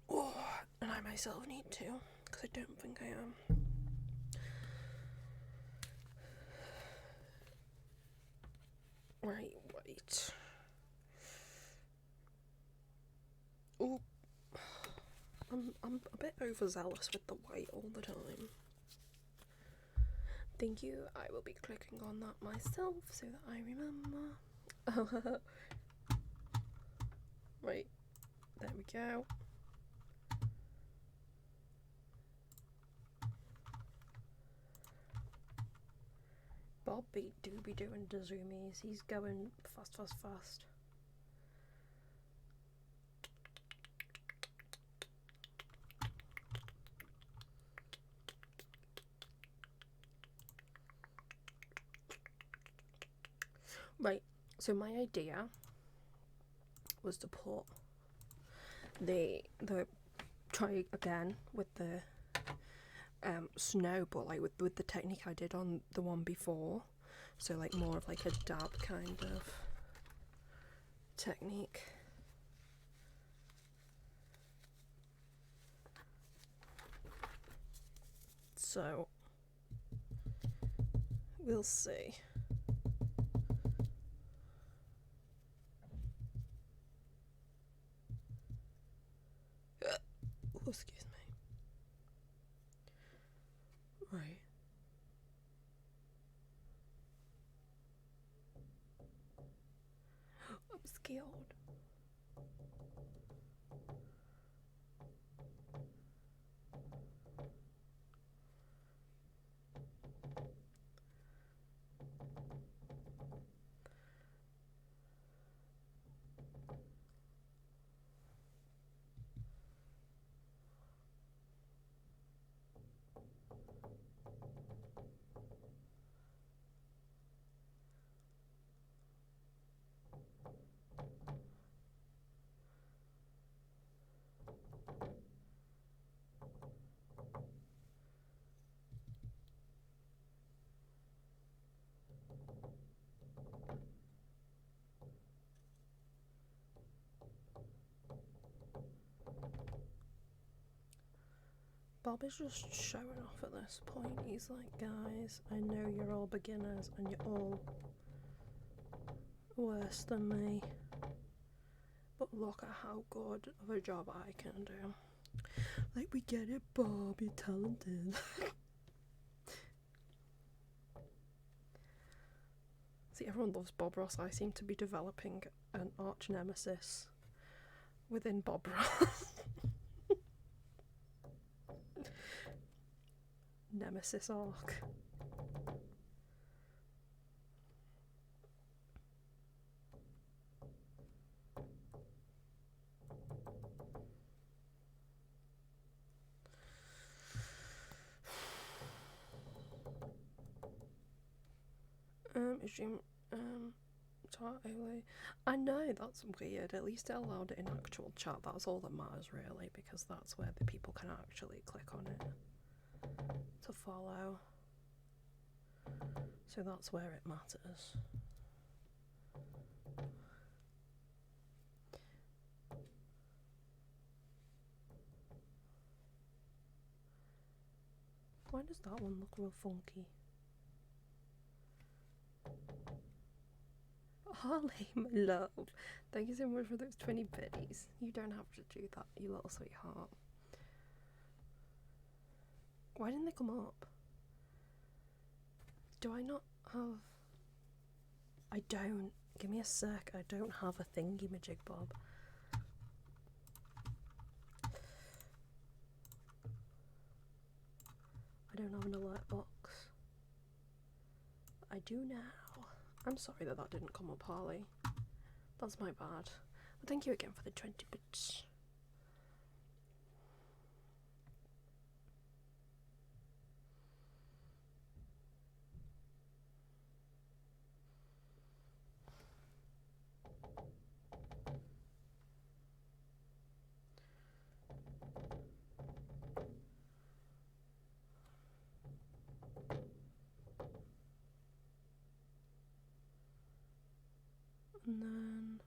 Oh, and I myself need to, because I don't think I am. Right, wait. Oh, I'm a bit overzealous with the white all the time. Thank you. I will be clicking on that myself so that I remember. Right, there we go. Bob do be doing the zoomies. He's going fast. Right, so my idea was to put the try again with the snow, but like with the technique I did on the one before, so like more of like a dab kind of technique. So we'll see. Oh, excuse me. Right. I'm scared. Bob is just showing off at this point. He's like, guys, I know you're all beginners and you're all worse than me, but look at how good of a job I can do. Like, we get it, Bob, you're talented. See, everyone loves Bob Ross. I seem to be developing an arch nemesis within Bob Ross. Nemesis arc. I know, that's weird. At least it allowed it in actual chat. That's all that matters, really, because that's where the people can actually click on it to follow. So that's where it matters. Why does that one look real funky? Harley, my love. Thank you so much for those 20 pennies. You don't have to do that, you little sweetheart. Why didn't they come up? Do I not have... I don't. Give me a sec. I don't have a thingy-majig, Bob. I don't have an alert box. I do now. I'm sorry that didn't come up, Harley. That's my bad. But thank you again for the 20 bits. And then...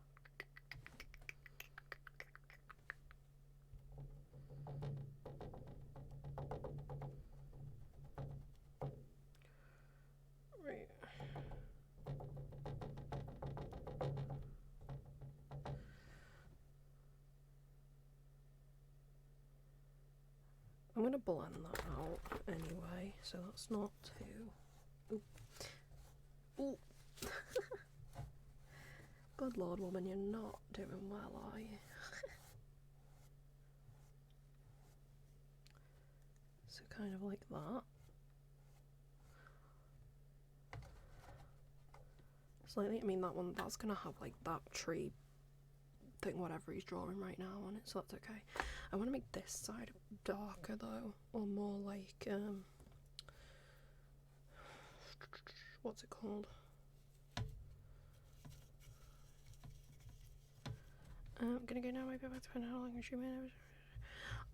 Right. I'm gonna blend that out anyway, so that's not too... Ooh. Ooh. Good lord, woman, you're not doing well, are you? So kind of like that. Slightly, I mean that one, that's gonna have like that tree thing, whatever he's drawing right now on it, so that's okay. I want to make this side darker though, or more like, what's it called? I'm gonna go now. Maybe back to find out how long you're streaming.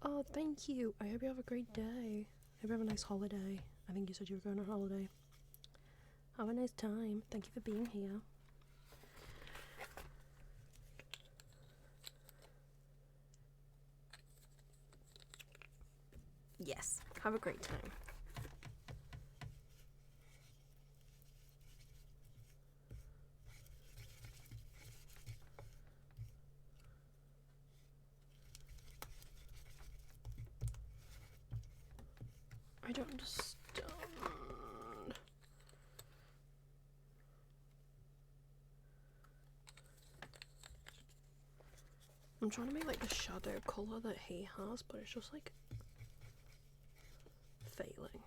Oh, thank you. I hope you have a great day. I hope you have a nice holiday. I think you said you were going on holiday. Have a nice time. Thank you for being here. Yes, have a great time. I don't understand. I'm trying to make like the shadow colour that he has, but it's just like failing.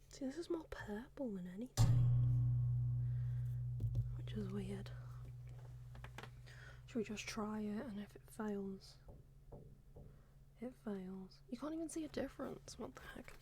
See, this is more purple than anything, which is weird. Should we just try it, and if it fails, it fails. You can't even see a difference. What the heck?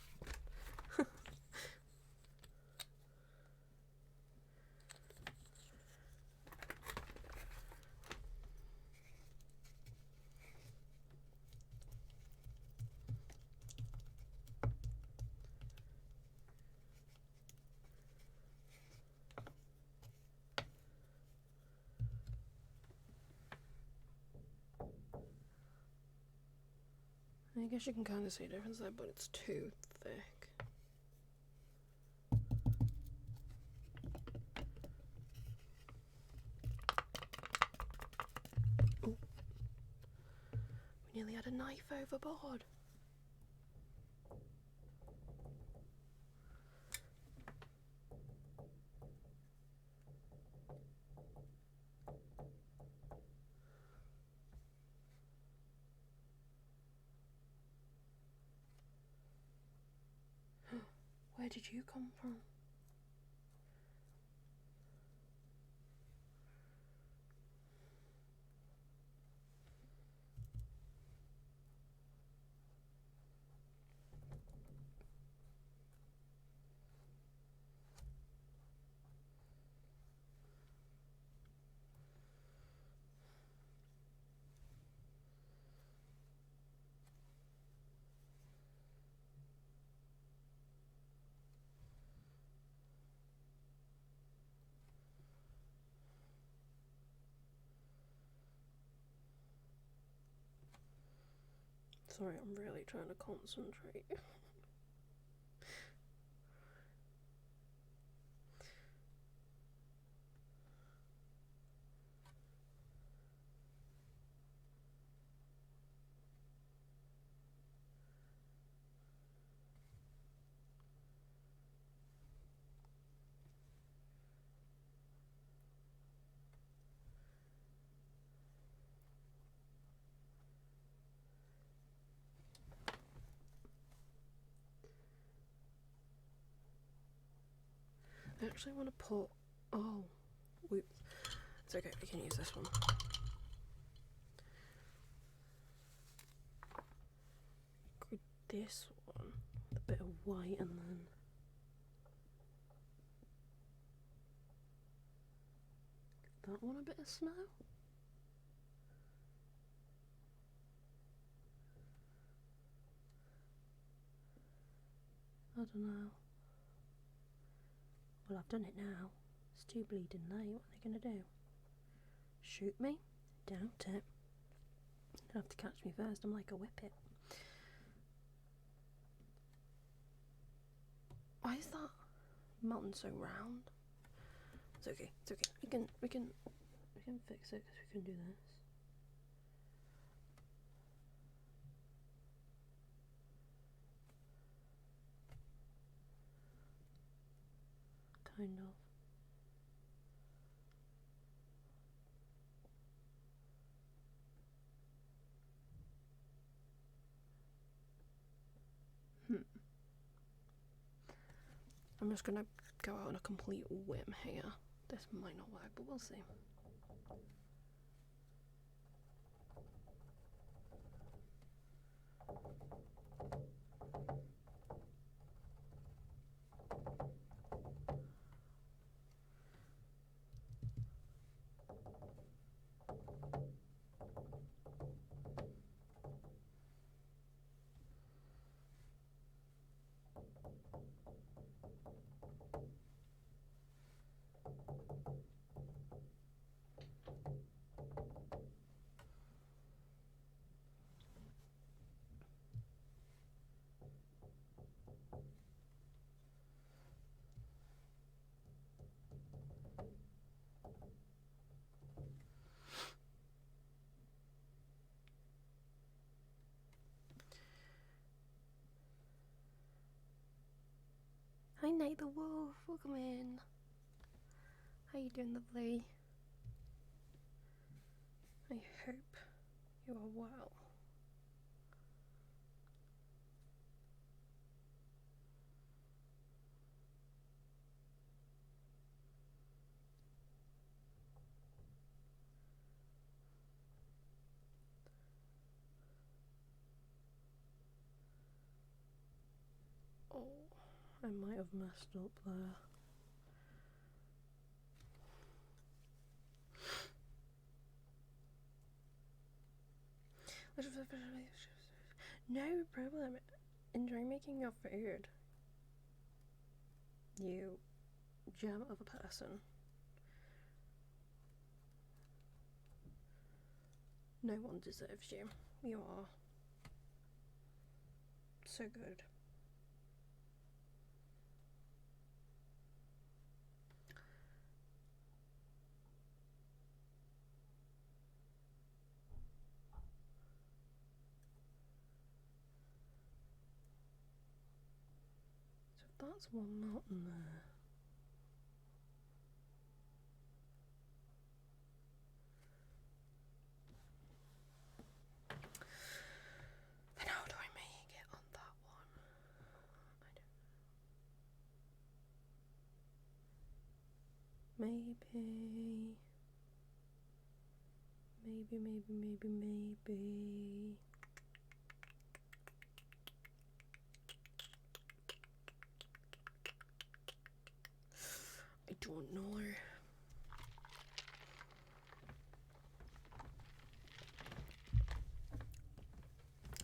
I guess you can kind of see a difference there, but it's too thick. Ooh. We nearly had a knife overboard. Where did you come from? Sorry, I'm really trying to concentrate. I actually want to put... Oh, whoops. It's okay, we can use this one. Could this one with a bit of white and then... that one a bit of snow? I don't know. Well, I've done it now. It's too bleeding late. What are they going to do? Shoot me? Doubt it. They'll have to catch me first. I'm like a whippet. Why is that mountain so round? It's okay. It's okay. We can fix it because we can do this. Kind of. I'm just gonna go out on a complete whim here. This might not work, but we'll see. Hi Nate the Wolf, welcome in. How you doing, lovely? I hope you are well. Oh, I might have messed up there. No problem. Enjoy making your food. You gem of a person. No one deserves you. You are so good. So that's one mountain there. Then how do I make it on that one? I don't know. Maybe. I don't know.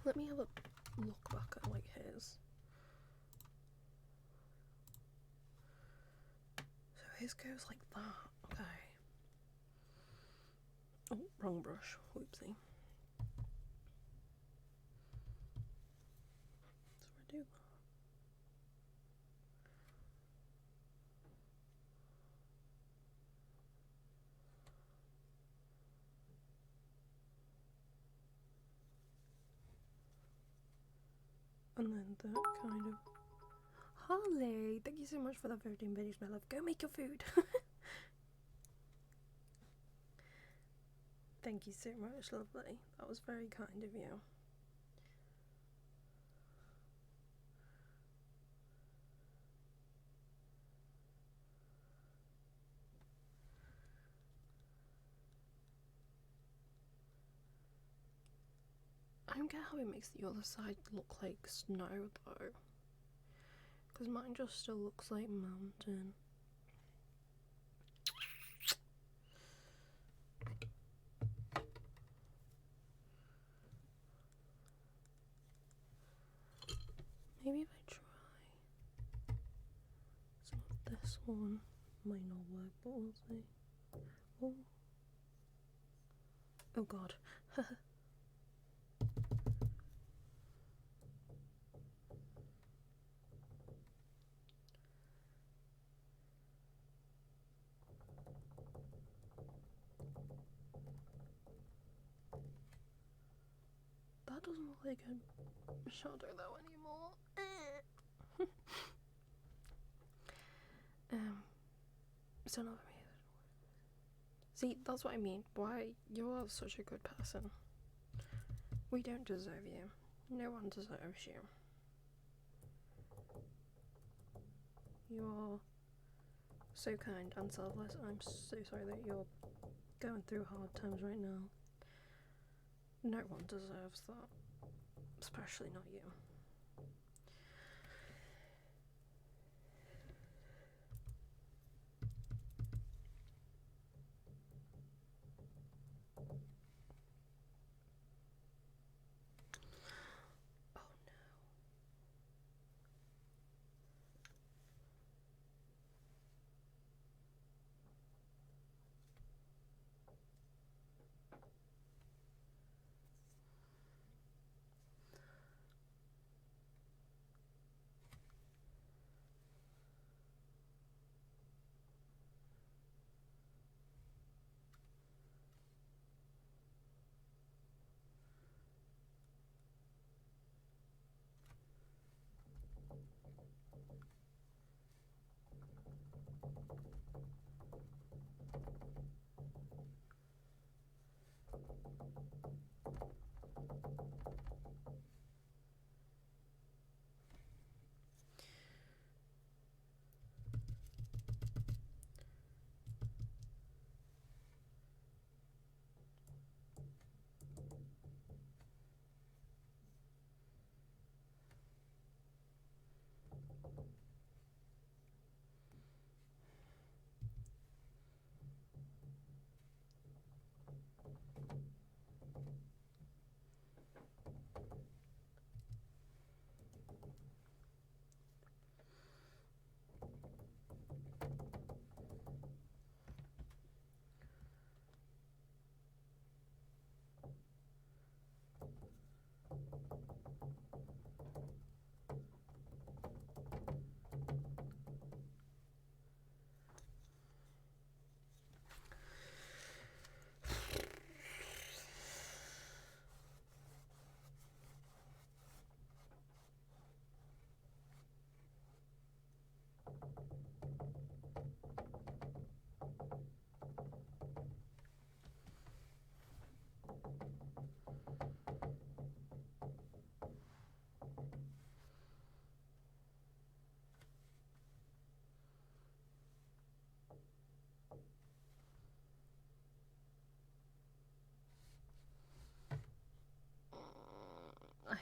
Let me have a look back at like his. So his goes like that. Okay. Oh, wrong brush. Whoopsie. So I do that. And then that kind of. Holly, thank you so much for the 15 biddies, my love. Go make your food. Thank you so much, lovely. That was very kind of you. I don't get how it makes the other side look like snow though. Because mine just still looks like mountain. Maybe if I try some of this one. Might not work, but we'll see. Oh, oh god. That doesn't look like a shadow though anymore. So not for me. See, that's what I mean. Why you are such a good person. We don't deserve you. No one deserves you. You are so kind and selfless. I'm so sorry that you're going through hard times right now. No one deserves that. Especially not you.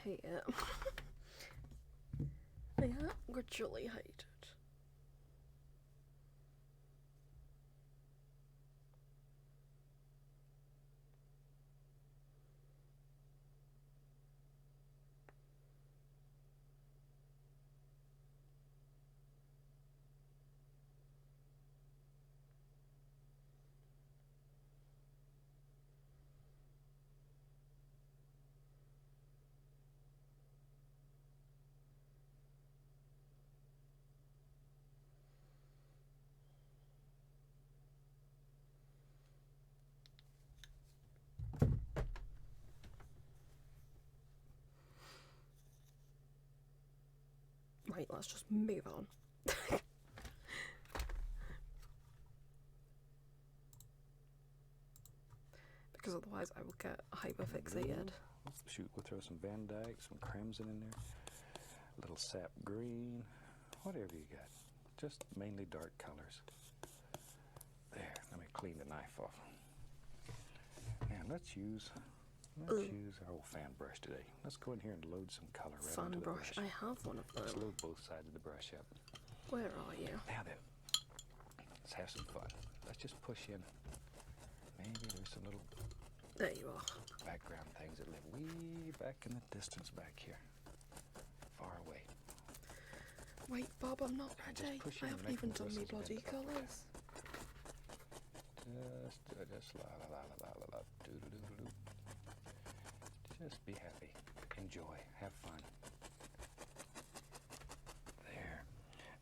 hate it. I actually hate it. Right, let's just move on. Because otherwise I will get hyperfixated. Shoot, we'll throw some Van Dyke, some crimson in there, a little sap green, whatever you got. Just mainly dark colors. There, let me clean the knife off. Now let's use our old fan brush today. Let's go in here and load some color right Fan into the brush. brush. I have one of Let's them. load both sides of the brush up. Where are you? Now then, let's have some fun. Let's just push in. Maybe there's some little There you are. background things that live way back in the distance back here. Far away. Wait, Bob, I'm not Just ready. push I in and haven't make even the done my whistles bloody bend up like colours. Just la la la la la la do do do do do. Just be happy. Enjoy. Have fun. There.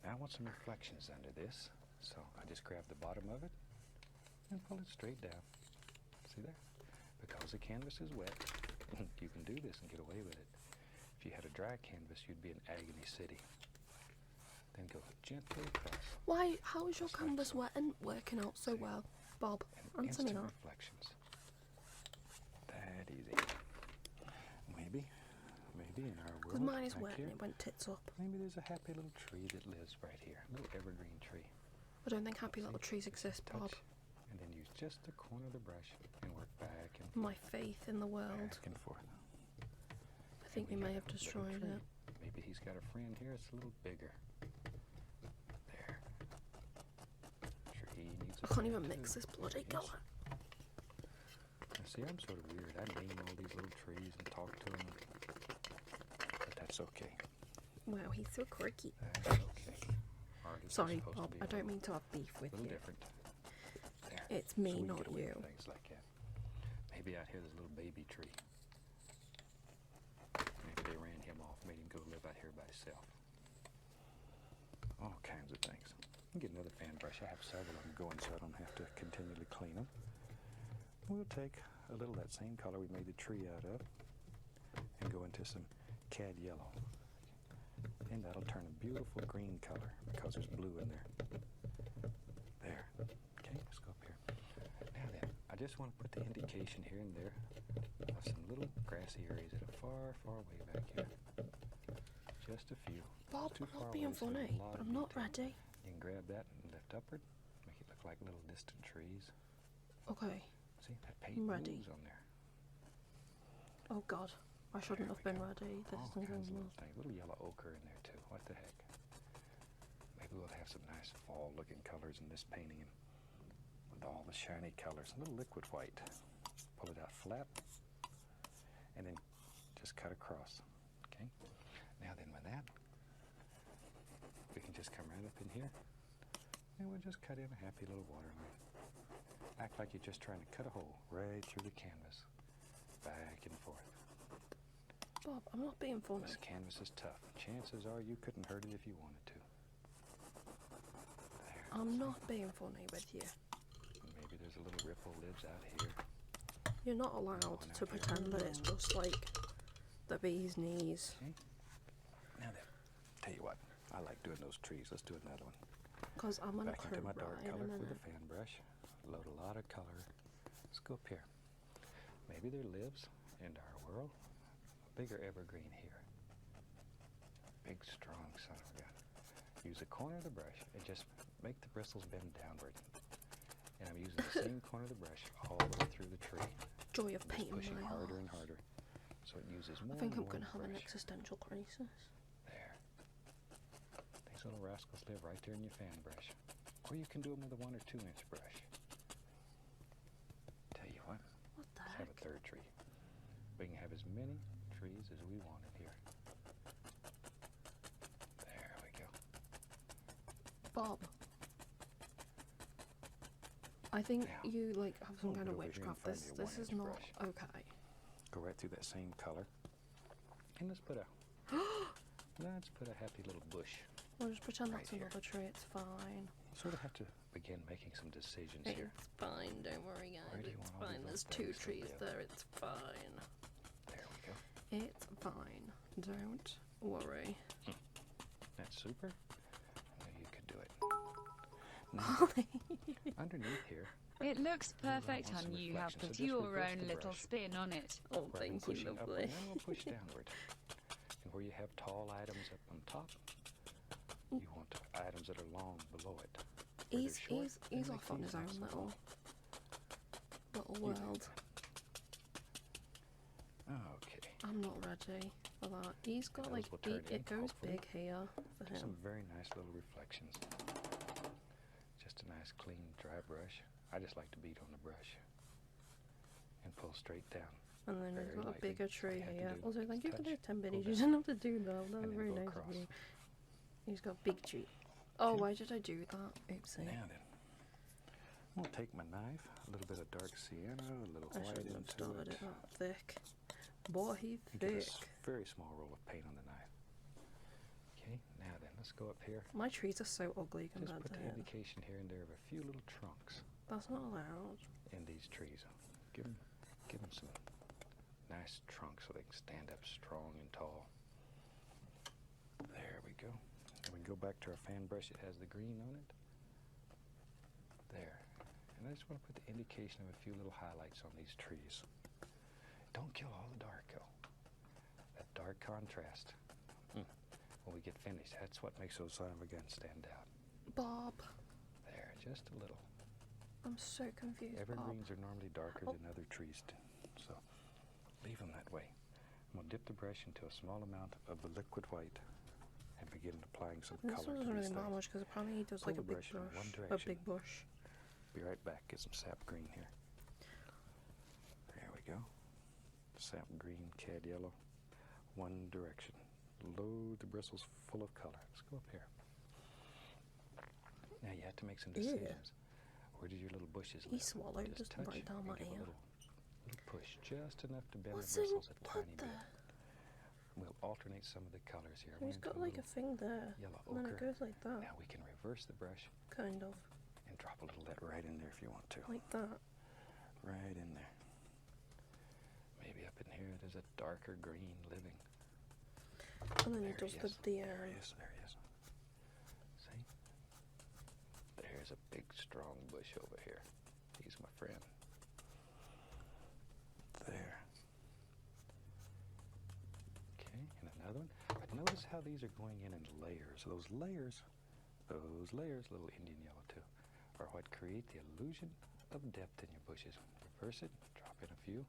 Now I want some reflections under this. So I just grab the bottom of it and pull it straight down. See there? Because the canvas is wet, you can do this and get away with it. If you had a dry canvas, you'd be in agony city. Then go gently across. Why? How is your Just like canvas so. wet and working out so well? Bob, And answer me instant that. reflections. That easy. Maybe in our Because world mine is back wet here, and it went tits up. maybe there's a happy little tree that lives right here. A little evergreen tree. I don't think happy little See? trees exist, Touch, Bob. and then use just the corner of the brush and work back and My faith in the world. back and forth. I think we And may got have a little destroyed tree. it. Maybe he's got a friend here. It's a little bigger. There. Tree needs a I can't even friend mix too. this bloody Yes. colour. Now, see, I'm sort of weird. I name all these little trees and talk to them, but that's okay. Wow, he's so quirky. That's okay. Art is Sorry, supposed to Bob, be I a don't little- mean to have beef with little you. different. There. It's So me, we can not get away you. with things like that. Maybe out here there's a little baby tree. Maybe they ran him off, made him go live out here by himself. All kinds of things. You can get another fan brush. I have several of them going so I don't have to continually clean them. We'll take a little of that same color we made the tree out of and go into some cad yellow. And that'll turn a beautiful green color because there's blue in there. There. Okay, let's go up here. Now then, I just want to put the indication here and there of some little grassy areas that are far, far away back here. Just a few. Bob, Too I'm far not being away, so there's funny, a lot but of I'm not detail. ready. You can grab that and lift upward, make it look like little distant trees. Okay. See, that paint I'm ready. moves on there. Oh God, I shouldn't There have we been go. ready. This All isn't kinds going of well. little things. Little yellow ochre in there too. What the heck? Maybe we'll have some nice fall-looking colors in this painting, and with all the shiny colors. A little liquid white. Pull it out flat, and then just cut across. Okay. Now then, with that, we can just come right up in here, and we'll just cut in a happy little waterline. Act like you're just trying to cut a hole right through the canvas, back and forth. Bob, I'm not being funny. This canvas is tough. Chances are you couldn't hurt it if you wanted to. There. I'm not being funny with you. Maybe there's a little ripple lives out here. You're not allowed now to here. pretend that it's just like the bee's knees. Okay. Now then, tell you what, I like doing those trees. Let's do another one. Because I'm gonna Back into my cry dark in a color with minute. a fan brush. Load a lot of color. Let's go up here. Maybe there lives in our world a bigger evergreen here. Big, strong son of a gun. Use a corner of the brush and just make the bristles bend downward. And I'm using the same corner of the brush all the way through the tree. Joy of Just painting pushing my harder heart. and harder. So so it uses more I think than I'm going one to have an brush. existential crisis. There. These little rascals live right there in your fan brush. Or you can do them with a 1 or 2 inch brush. Tell you what, What the let's have a heck? third tree. We can have as many trees as we want in here. There we go. Bob. I think Now, you like have some a kind little of bit over here in witchcraft. front of This your this is 1 not inch brush. okay. Go right through that same color. And let's put a happy little bush. We'll just pretend Right that's here. another tree. It's fine. Sort of have to begin making some decisions here. It's fine. Don't worry, Where guys. do you It's want all fine. these There's little 2 things to trees live? there. It's fine. There we go. It's fine. Don't worry. That's super. I knew you could do it. Now, underneath here, It looks I perfect, want some hon. You have reflection, so put just your reverse own the little brush. spin on it. Oh, rather than thank you, pushing up lovely. and then we'll push downward. And where you have tall items up on top, you want items that are long below it. Where they're short, He's then make off on these his own nice and little long. little You do world. Okay. I'm not ready for that. He's got Those like will turn in, it goes hopefully. big here for Some him. very nice little reflections. Just a nice clean dry brush. I just like to beat on the brush and pull straight down. And then he's very got a lightly. bigger All tree you have to here. do Also, is thank you for touch, those 10 pull biddies. You down, didn't have to do that. That was and then very go nice across. of you. He's got big tree. Oh, Okay. why did I do that? Oopsie. Now then, I'm gonna take my knife, a little bit of dark sienna, a little I white shouldn't have into started it, it that thick. Boy, he and get a thick. very small roll of paint on the knife. Okay, now then, let's go up here. My trees are so ugly Just compared put to the him. indication here and there of a few little trunks That's not allowed. in these trees. Give them some nice trunks so they can stand up strong and tall. There we go. And we can go back to our fan brush. It has the green on it. There. And I just want to put the indication of a few little highlights on these trees. Don't kill all the dark, though. That dark contrast. When we get finished, that's what makes those son of a guns stand out. Bob, There, just a little. I'm so confused. Evergreens are normally darker Oh. than other trees, so leave them that way. I'm going to dip the brush into a small amount of the liquid white and begin applying some Bob. This color doesn't to really these matter things. much because apparently he does Pull like a the big brush in one brush. A direction. big bush. Be right back. Get some sap green here. There we go. Sap green, cad yellow. One direction. Load the bristles full of color. Let's go up here. Now you have to make some Ew. decisions. Where do your little bushes He live? swallowed Just just touch right down and my give a ear. little push, just enough to bend What's the in bristles a what tiny the? bit. We'll alternate some of the colors here. He's Went got into like a little thing there, yellow and then it ochre. goes like that, Now we can reverse the brush kind of and drop a little of that right in there if you want to. like that. Right in there. Maybe up in here there's a darker green living. And then he There does he the is. There he is. There he is. See? There's a big strong bush over here. He's my friend. There. Okay, and another one. But notice how these are going in layers. Those layers, little Indian yellow too, are what create the illusion of depth in your bushes. Reverse it, drop in a few.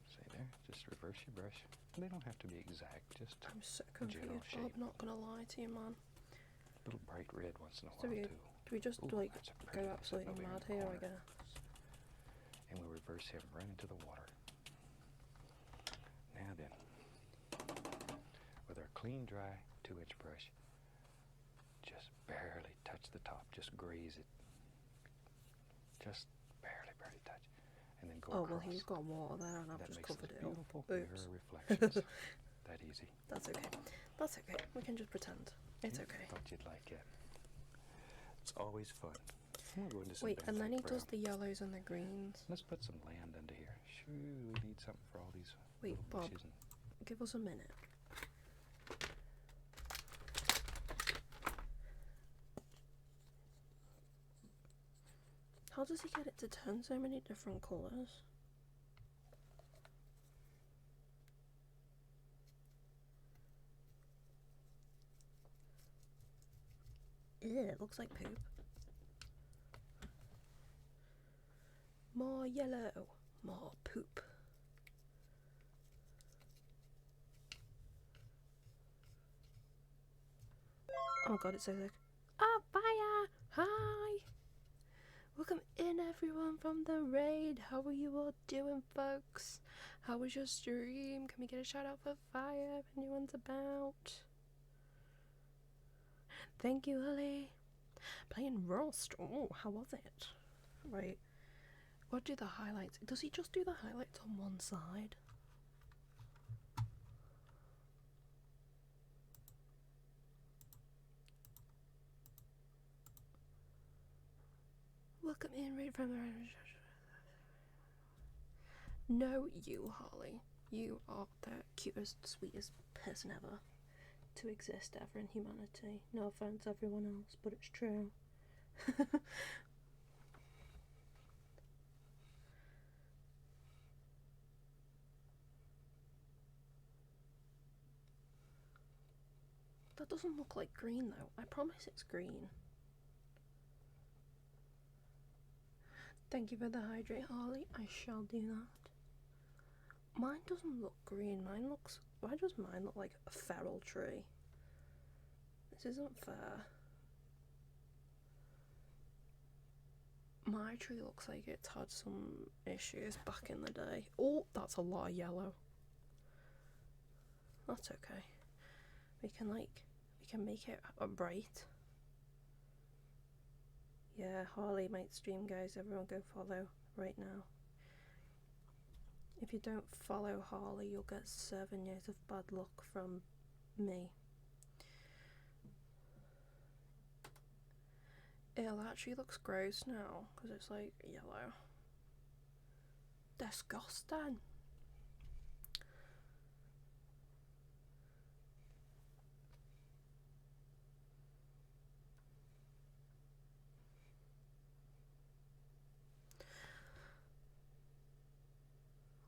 See there, just reverse your brush. They don't have to be exact, just I'm so general confused. Bob, shape. not gonna lie to you, man. a little bright red once in a So while we- too. Do we just Ooh, like that's a go pretty one sitting absolutely over in mad the here? I corner. guess. And we'll reverse him right into the water. Now then, with our clean, dry 2-inch brush, just barely touch the top, just graze it. Just barely touch. And then go Oh across. well, he's got water there, and I've That just makes covered those it up. beautiful Oops. mirror reflections. That easy. That's okay. That's okay. We can just pretend. It's Yeah, okay. Thought you'd like it. It's always fun. I'm gonna go into some Wait, and then he benthic does brown. the yellows and the greens. Let's put some land under here. Sure, we need something for all these Wait, little Bob. bushes and Give us a minute. How does he get it to turn so many different colours? Ew, it looks like poop. More yellow, more poop. Oh god, it's so sick. Oh, fire! Hi! Welcome in, everyone, from the raid. How are you all doing, folks? How was your stream? Can we get a shout out for fire if anyone's about? Thank you, Lily. Playing Rust. Oh, how was it? Right. What do the highlights? Does he just do the highlights on one side? Welcome in, right from the... No, you, Harley. You are the cutest, sweetest person ever to exist ever in humanity. No offense, everyone else, but it's true. That doesn't look like green, though. I promise it's green. Thank you for the hydrate, Harley. I shall do that. Mine doesn't look green. Mine looks... Why does mine look like a feral tree? This isn't fair. My tree looks like it's had some issues back in the day. Oh, that's a lot of yellow. That's okay. We can make it a bright. Yeah, Harley might stream, guys. Everyone go follow right now. If you don't follow Harley, you'll get 7 years of bad luck from me. It actually looks gross now because it's like yellow. Disgusting.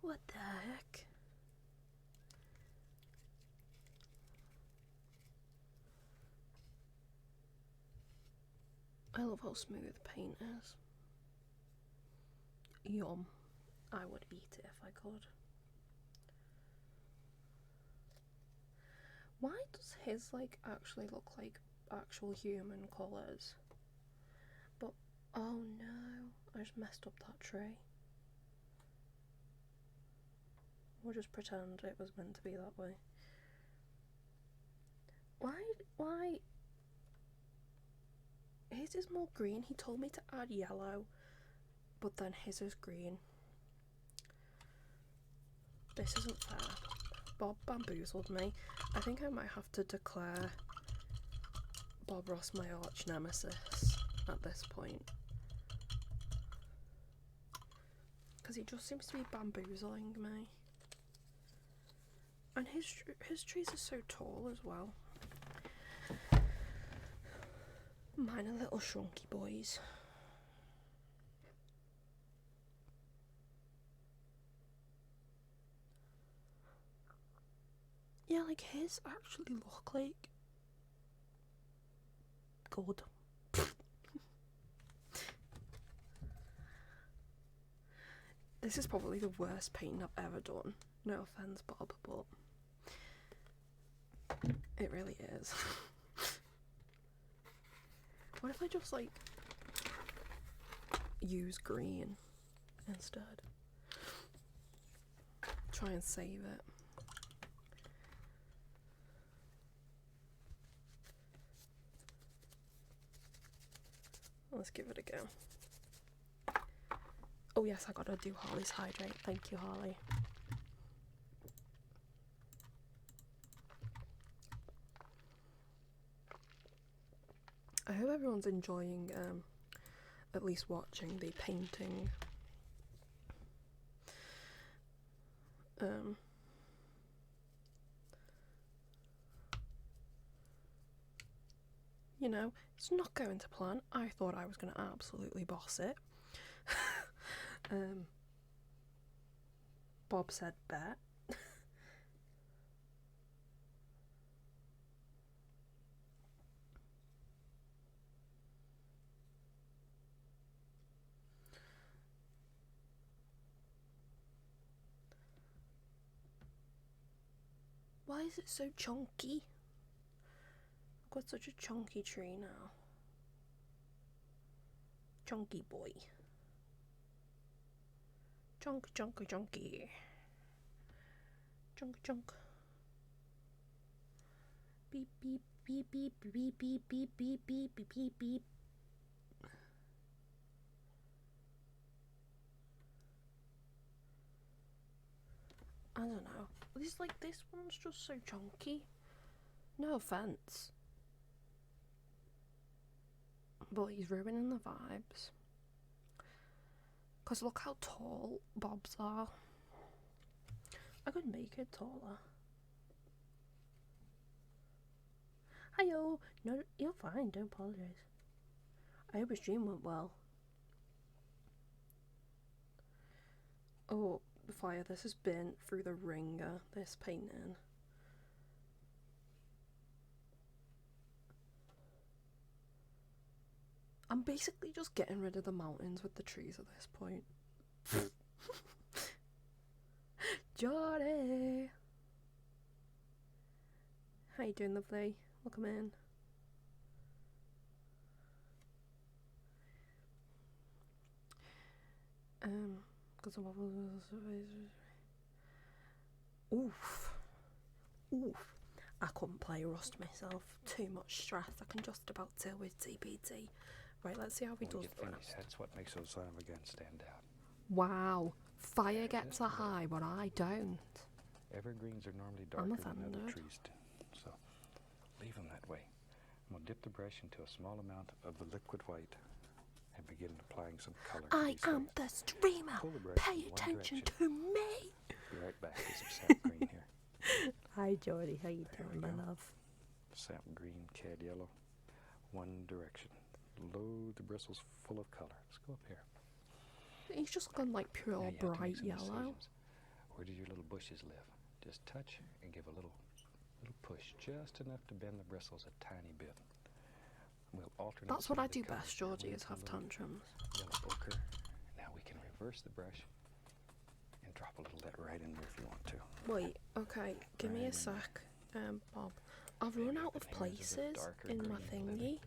What the heck? I love how smooth paint is. Yum. I would eat it if I could. Why does his like actually look like actual human colours? But oh no, I just messed up that tree. We'll just pretend it was meant to be that way. Why? His is more green. He told me to add yellow, but then his is green. This isn't fair. Bob bamboozled me. I think I might have to declare Bob Ross my arch nemesis at this point. Because he just seems to be bamboozling me. And his trees are so tall as well. Mine are little shrunky boys. Yeah, like his actually look like good. This is probably the worst painting I've ever done. No offense, Bob, but it really is. What if I just like use green instead? Try and save it. Let's give it a go. Oh yes, I gotta do Harley's hydrate. Thank you, Harley. I hope everyone's enjoying at least watching the painting. You know, it's not going to plan. I thought I was going to absolutely boss it. Bob said bet. Why is it so chunky? got such a chunky tree now. Chunky boy. Chunk, chunky, chunky. Chunk, chunk. Beep, beep, beep, beep, beep, beep, beep, beep, beep, beep, beep, beep. I don't know. This one's just so chunky. No offense. But he's ruining the vibes. Because look how tall Bob's are. I could make it taller. Hiyo! No, you're fine, don't apologise. I hope your stream went well. Oh, fire, this has been through the ringer, this painting. I'm basically just getting rid of the mountains with the trees at this point. Jordy! How you doing, lovely? Welcome in. Got some bubbles. Oof. I couldn't play Rust myself. Too much stress. I can just about deal with TPT. Right, let's see how he does the rest. That's what makes those son of a guns stand out. Wow. Fire gets a high, but I don't. Evergreens are normally darker than other trees, so leave them that way. I'm going to dip the brush into a small amount of the liquid white and begin applying some color. I am the streamer. Pay attention to me. Be right back with some sap green here. Hi, Jordy. How you doing, my love? Sap green, cad yellow. One direction. Load the bristles full of color. Let's go up here. He's just gone like pure bright yellow. Where do your little bushes live? Just touch and give a little push, just enough to bend the bristles a tiny bit. We'll alternate. That's what I do best, Georgie, is have tantrums. Yellow ochre. Now we can reverse the brush and drop a little of that right in there if you want to. Wait, okay, give me a sec, Bob. I've run out of places in my thingy.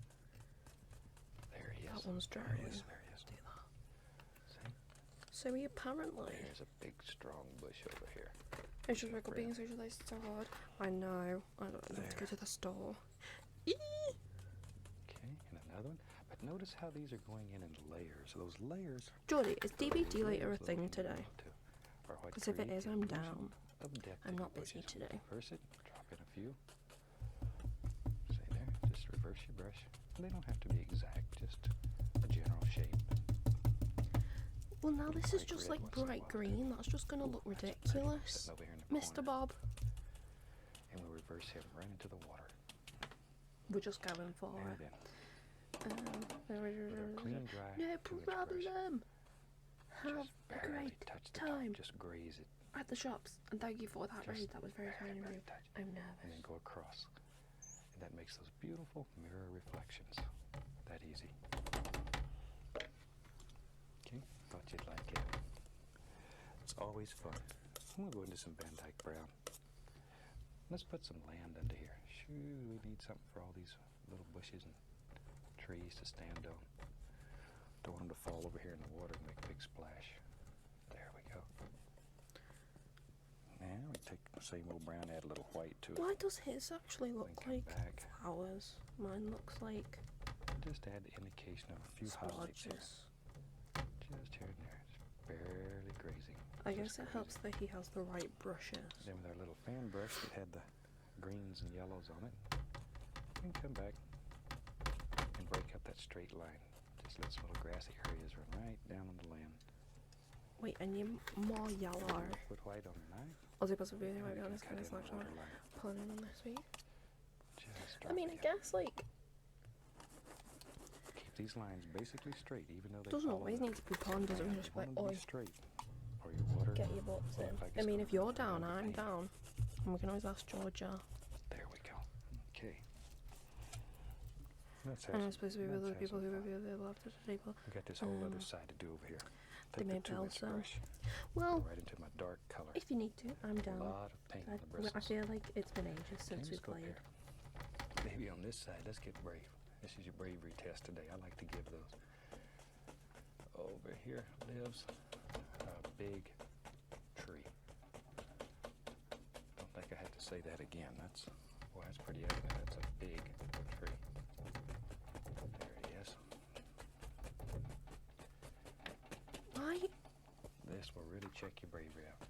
There he is. That one's dry. There he is. Do that. See? So he apparently. There's a big strong bush over here. It's just like being socialised so hard. I know. I don't know. Let's go to the store. Eee! Okay, and another one. But notice how these are going in layers. Those layers. Jordy, is DVD later a thing today? Because if it is, I'm down. I'm not busy today. Reverse it. Drop in a few. See there. Just reverse your brush. They don't have to be exact. Just a general shape. Well, now this is just like bright green. That's just going to look ridiculous. Mr. Bob. And we'll reverse him right into the water. We're just going for it. No problem. Have a great time. Just graze it. At the shops. And thank you for that raid. That was very kind of you. I'm nervous. And then go across. And that makes those beautiful mirror reflections. That easy. Okay, thought you'd like it. It's always fun. I'm going to go into some Van Dyke Brown. Let's put some land under here. Shoot, we need something for all these little bushes and trees to stand on. Don't want them to fall over here in the water and make a big splash. There we go. Now we take the same old brown, add a little white to it. Why does his actually look like back. flowers? Mine looks like just add the indication of a few highlights here. Just here and there. Just barely grazing. I guess it helps that he has the right brushes. Then with our little fan brush that had the greens and yellows on it, we can come back and break up that straight line. Just let some little grassy areas run right down on the land. Wait, I need more yellow. Put white on the knife. Was it supposed to be right on this kind of selection? Pulling in on this week. I mean, I guess like keep these lines basically straight, even though they doesn't always need to be pond. Doesn't just like straight. Or your water. Get your butts in. I mean, if you're down, I'm down. And we can always ask Georgia. There we go. Okay. And I'm supposed to be with other people who will be available after the table. We got this whole other side to do over here. They Take may the 2-inch brush. Well, right into my dark color. If you need to, I'm down. A lot of paint on the bristles. I feel like it's been ages since we played. Maybe on this side. Let's get brave. This is your bravery test today. I like to give those. Over here lives a big tree. Don't think I had to say that again. That's pretty evident. That's a big tree. There he is. Why? This will really check your bravery out.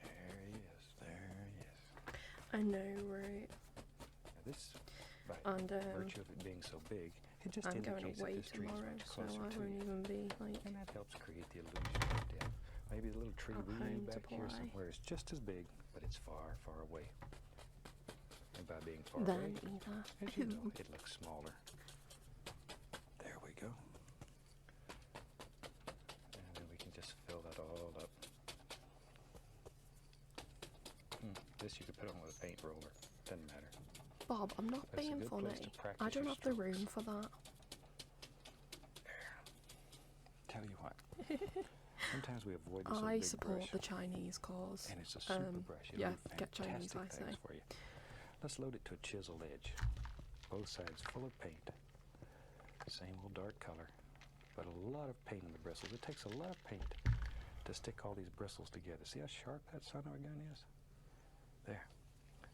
There he is. There he is. I know, right? Now this, by And virtue of it being so big, it just I'm going indicates that away this tree is tomorrow, much so closer I to won't you. even be like And that helps create the illusion of depth. Maybe the little tree At way home to back here play. somewhere is just as big, but it's far, far away. And by being far then away, either. as you know, it looks smaller. There we go. And then we can just fill that all up. This you could put on with a paint roller. Doesn't matter. Bob, I'm not That's a being good funny. place to practice I don't your have the strokes. room for that. Tell you what. Sometimes we avoid this I little big support brush. the Chinese cause. And it's a super brush. It'll yeah, do get Chinese, fantastic I say. things for you. Let's load it to a chiseled edge. Both sides full of paint. Same old dark color, but a lot of paint in the bristles. It takes a lot of paint to stick all these bristles together. See how sharp that sonar gun is? There.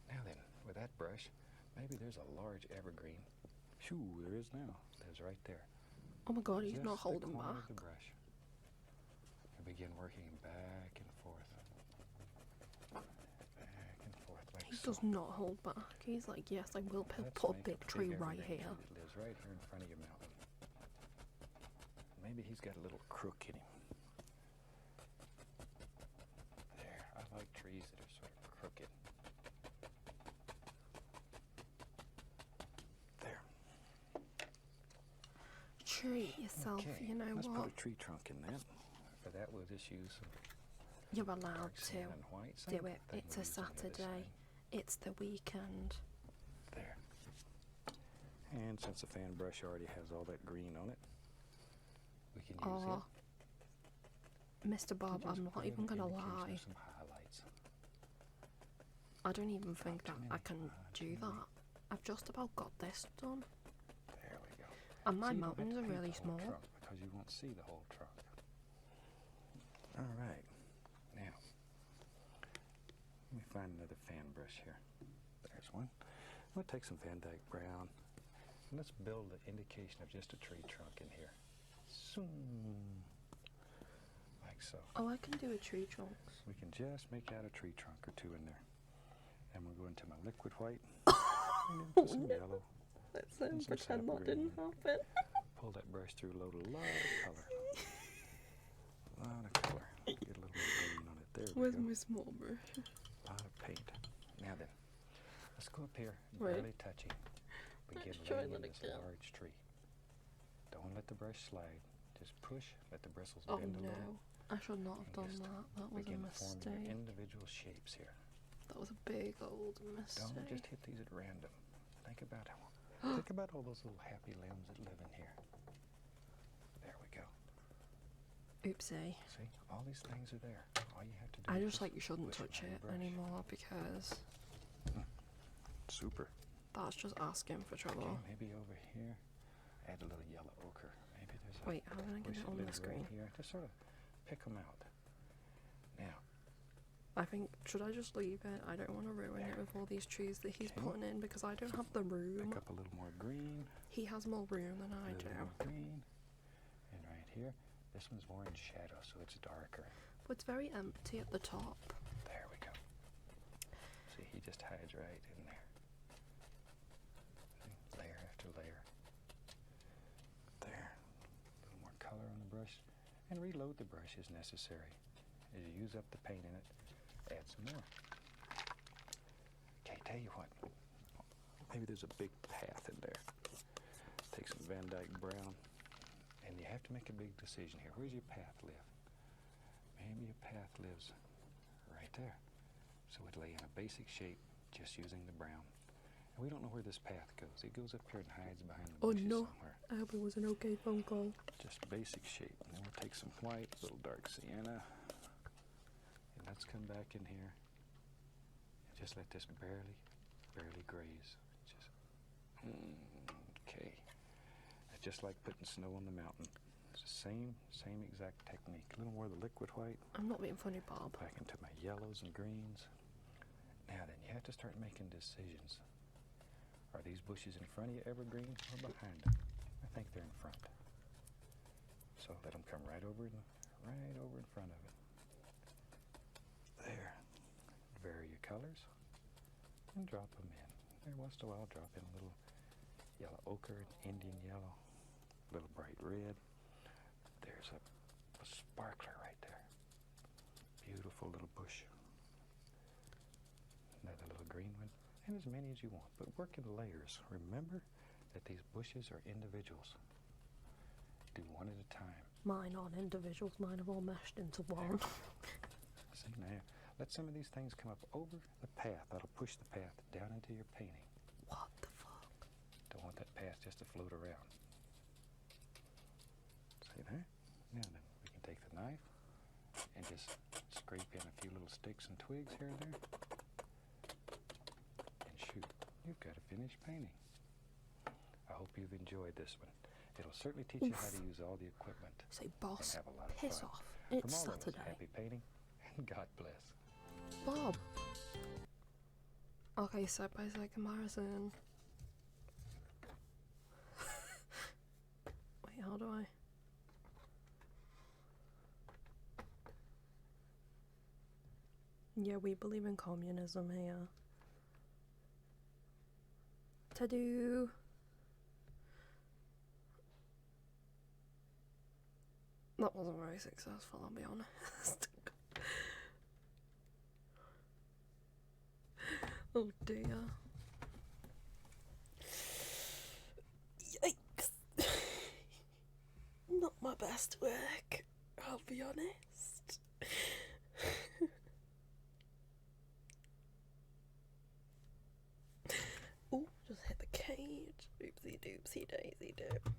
Now then, with that brush, maybe there's a large evergreen. Shoo, there is now. There's right there. Oh my god, he's Just not the holding corner back. of the brush. And begin working back and forth. Back and forth like He so. does not hold back. He's like, yes, I will Let's put a make big tree right evergreen here. tree that lives right here in front of your mountain. Maybe he's got a little crook in him. There, I like trees that are sort of crooked. There. Tree yourself, Okay, you know let's what? put a tree trunk in that. For that, we'll just use some You're dark allowed to sand and white. do Same it. thing It's we a used on the other Saturday. side. It's the weekend. There. And since the fan brush already has all that green on it, we can use Oh, it. Mr. to Bob, just I'm put not an even gonna indication of lie. Some highlights. I don't even think too that many. I can Too do many. that. I've just about got this done. There we go. And my See, you don't have to mountains are paint really the whole small. trunk because you won't see the whole trunk. All right. Now, let me find another fan brush here. There's one. I'm going to take some Van Dyke Brown. And let's build an indication of just a tree trunk in here. Zoom. Like so. Oh, I can do a tree trunks. We can just make out a tree trunk or two in there. And we'll go into my liquid white. And into some no. yellow. Let's And some pretend sap that didn't green. happen. Pull that brush through, load a lot of color. A lot of color. Get a little more green on it. There we Where's go. my small brush? A lot of paint. Now then, let's go up here, Wait. barely touching. Begin Let's try laying in that this again. large tree. Don't let the brush slide. Just push, let the bristles Oh bend a no, little. I should not have and done just that. That was a Begin forming your mistake. individual shapes here. That was a big old Don't just mistake. hit these at random. Think about think about all those little happy limbs that live in here. There we go. Oopsie. See, all these things are there. All you have to do I is just like you shouldn't push touch with it your brush. anymore because Super. that's just asking for trouble. Okay, maybe over here, add a little yellow ochre. Maybe there's a Wait, how can I get bush it that on the lives screen? right here. Just sort of pick them out. Now, I think, should I just leave it? I don't want to ruin it with all these trees that he's Okay. putting in because I don't have the room. pick up a little more green. He has more room than I a little do. more green. And right here, this one's more in shadow, so it's darker. But it's very empty at the top. There we go. See, he just hides right in there. See, layer after layer. There. A little more color on the brush. And reload the brush as necessary. As you use up the paint in it, add some more. Okay, tell you what. Maybe there's a big path in there. Take some Van Dyke Brown. And you have to make a big decision here. Where's your path live? Maybe your path lives right there. So we'd lay in a basic shape just using the brown. And we don't know where this path goes. It goes up here and hides behind the Oh bushes no, somewhere. I hope it was an okay phone call. Just basic shape. And then we'll take some white, a little dark sienna. And let's come back in here and Just let this barely graze. Just, okay. It's just like putting snow on the mountain. It's the same exact technique. A little more of the liquid white. I'm not being funny, Bob. Back into my yellows and greens. Now then, you have to start making decisions. Are these bushes in front of you, evergreen, or behind them? I think they're in front. So let them come right over in front of it. There. Vary your colors and drop them in. Every once in a while, drop in a little yellow ochre, Indian yellow, a little bright red. There's a sparkler right there. Beautiful little bush. Another little green one, and as many as you want, but work in layers. Remember that these bushes are individuals. Do one at a time. Mine aren't individuals, mine are all meshed into one. See now, let some of these things come up over the path. That'll push the path down into your painting. What the fuck? Don't want that path just to float around. See there? Now then, we can take the knife and just scrape in a few little sticks and twigs here and there. And shoot, you've got a finished painting. I hope you've enjoyed this one. It'll certainly teach you how to use all the equipment. Say, boss, and have a lot of piss fun. off. It's From all of us, Saturday. happy painting, and God bless. Bob. Okay, side by side comparison. Wait, how do I? Yeah, we believe in communism here. To-do. That wasn't very successful, I'll be honest. Oh dear. Yikes. Not my best work, I'll be honest. Oh, just hit the cage. Oopsie doopsie daisy dip.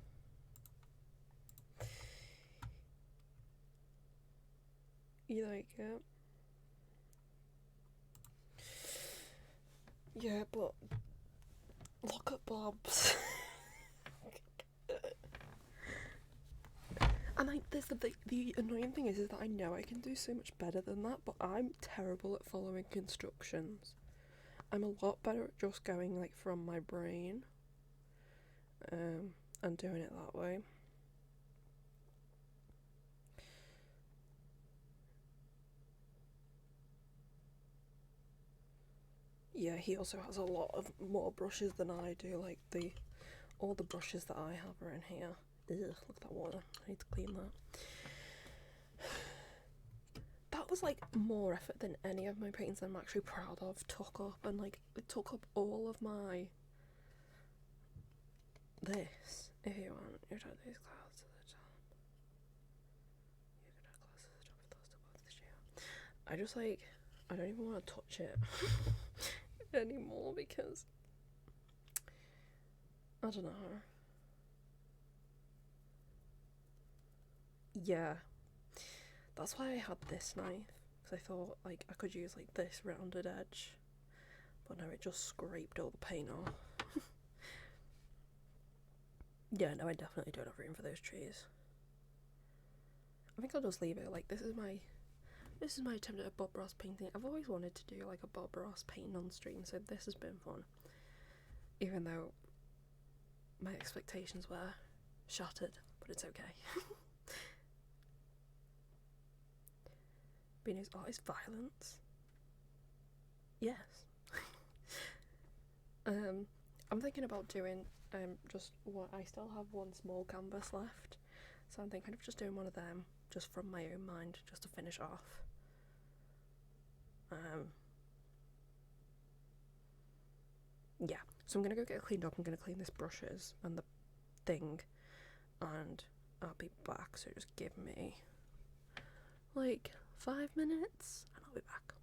You like it? Yeah, but look at Bob's. And the annoying thing is that I know I can do so much better than that, but I'm terrible at following instructions. I'm a lot better at just going like from my brain, and doing it that way. Yeah, he also has a lot of more brushes than I do. Like all the brushes that I have are in here. Ugh, look at that water. I need to clean that. That was like more effort than any of my paintings I'm actually proud of took up, and like it took up all of my this. If you want, you drag these clouds to the top. You can drag clouds to the top of those above the shoe. I just like I don't even want to touch it anymore because I don't know. Yeah, that's why I had this knife, because I thought like I could use like this rounded edge, but no, it just scraped all the paint off. Yeah, no, I definitely don't have room for those trees. I think I'll just leave it. Like this is my attempt at a Bob Ross painting. I've always wanted to do like a Bob Ross painting on stream, so this has been fun, even though my expectations were shattered, but it's okay. Bino's art is violence. Yes. I'm thinking about doing just what I still have one small canvas left, so I'm thinking of just doing one of them just from my own mind, just to finish off. Yeah, so I'm gonna go get it cleaned up. I'm gonna clean this brushes and the thing, and I'll be back. So just give me like 5 minutes and I'll be back.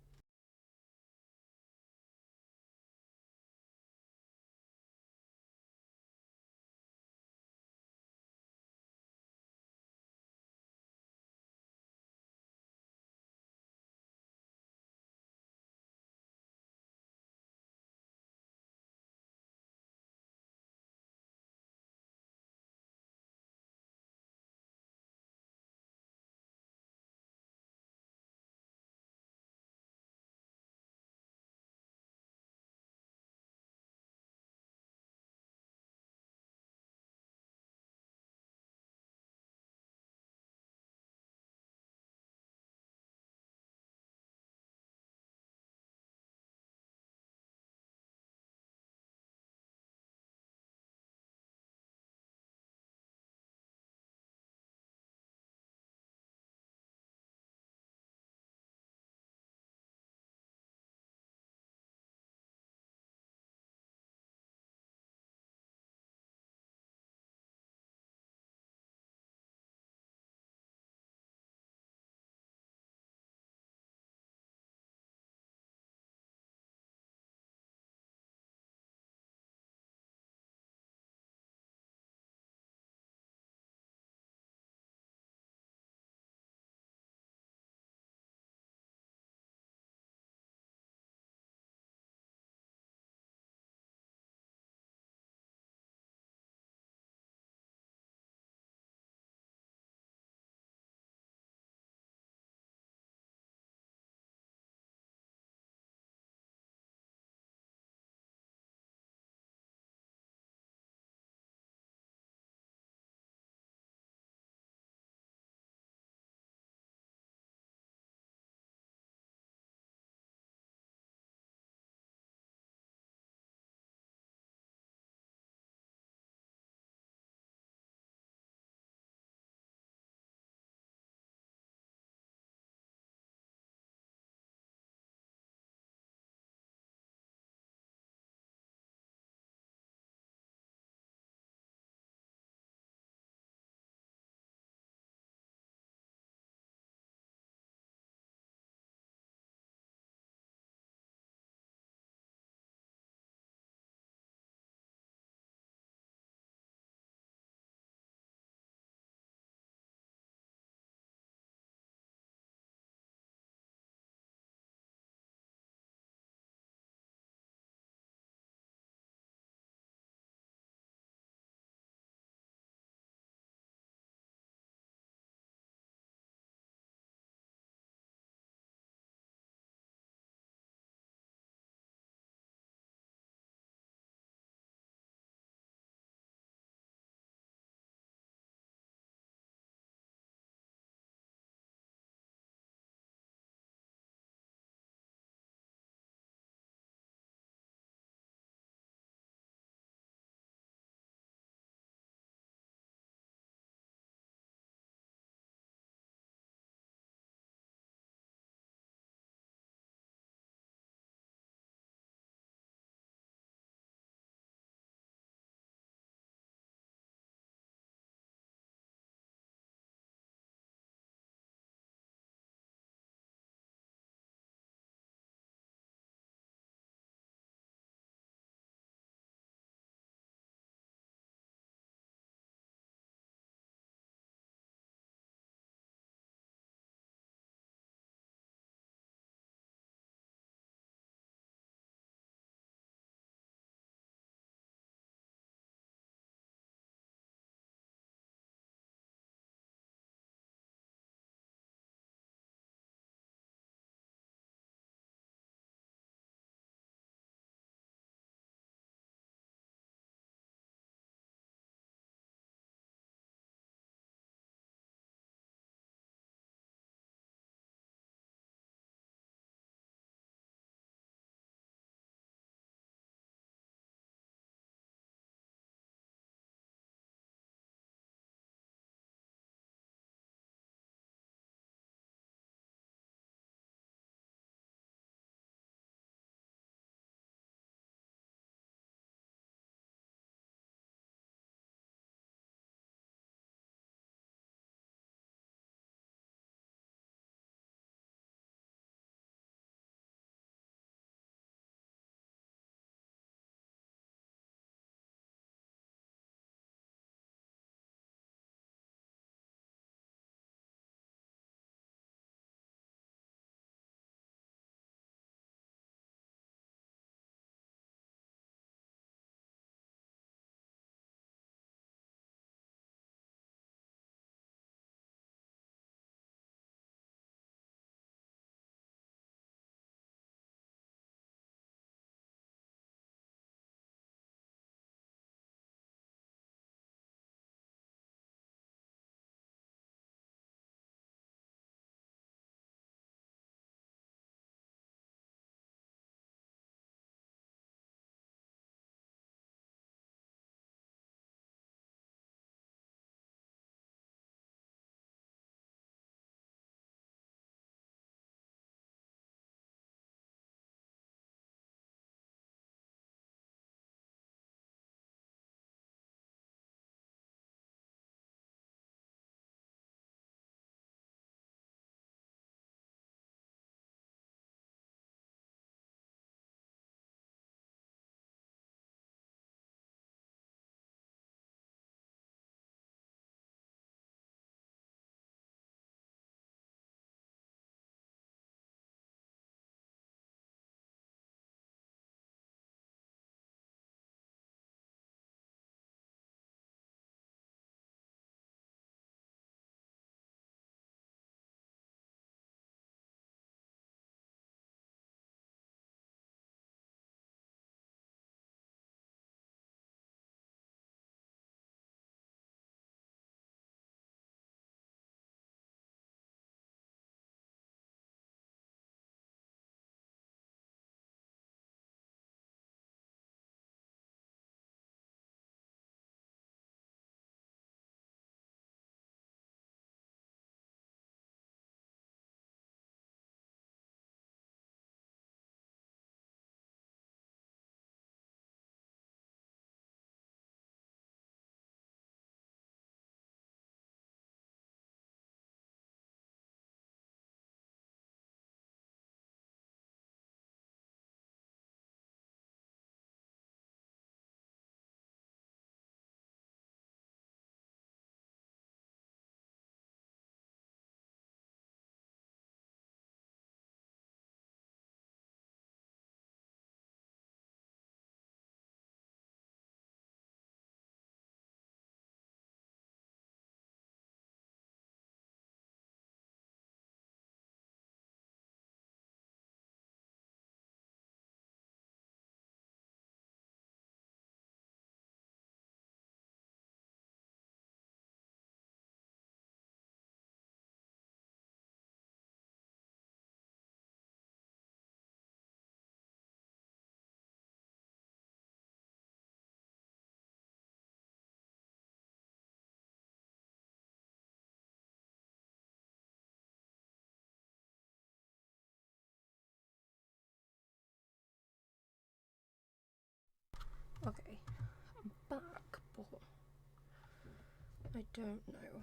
I don't know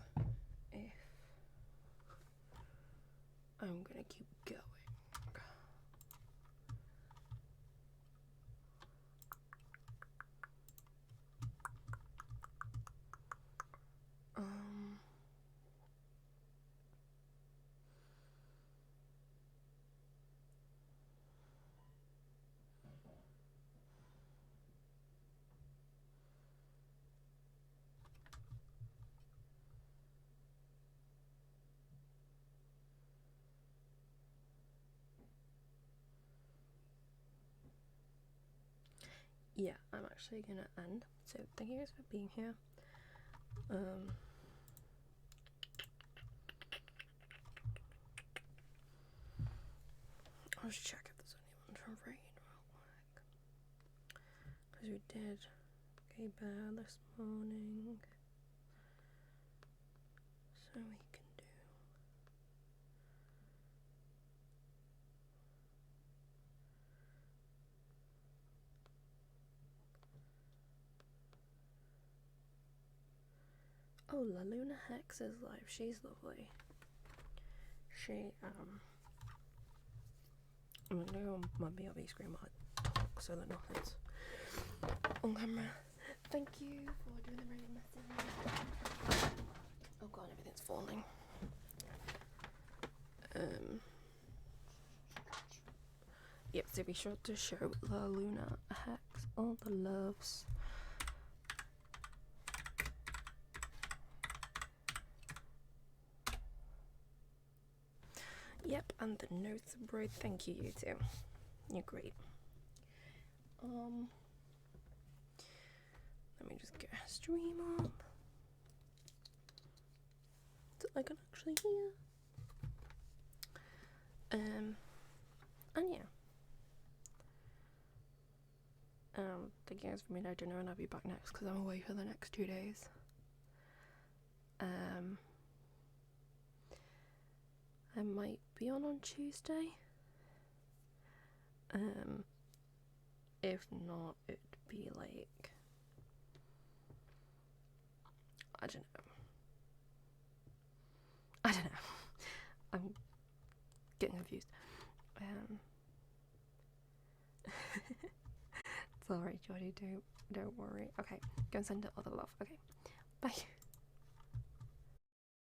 if I'm gonna keep going. Yeah, I'm actually gonna end. So thank you guys for being here. I'll just check if there's anyone from Rain real quick. Because we did Gay Bear this morning. So we can do. Oh, La Luna Hex is live. She's lovely. She, I'm gonna go on my BRB screen while I talk so that nothing's on camera. Thank you for doing the rain message. Oh god, everything's falling. Yep, so be sure to show La Luna Hex all the loves. Yep, and the notes, bro. Thank you, you too. You're great. Let me just get a stream up so I can actually hear. And yeah. Thank you guys for me to dinner, and I'll be back next because I'm away for the next 2 days. I might be on Tuesday. If not, it'd be like, I don't know. I'm getting confused. Sorry, Jodie, don't worry. Okay, go and send it all the love. Okay, bye.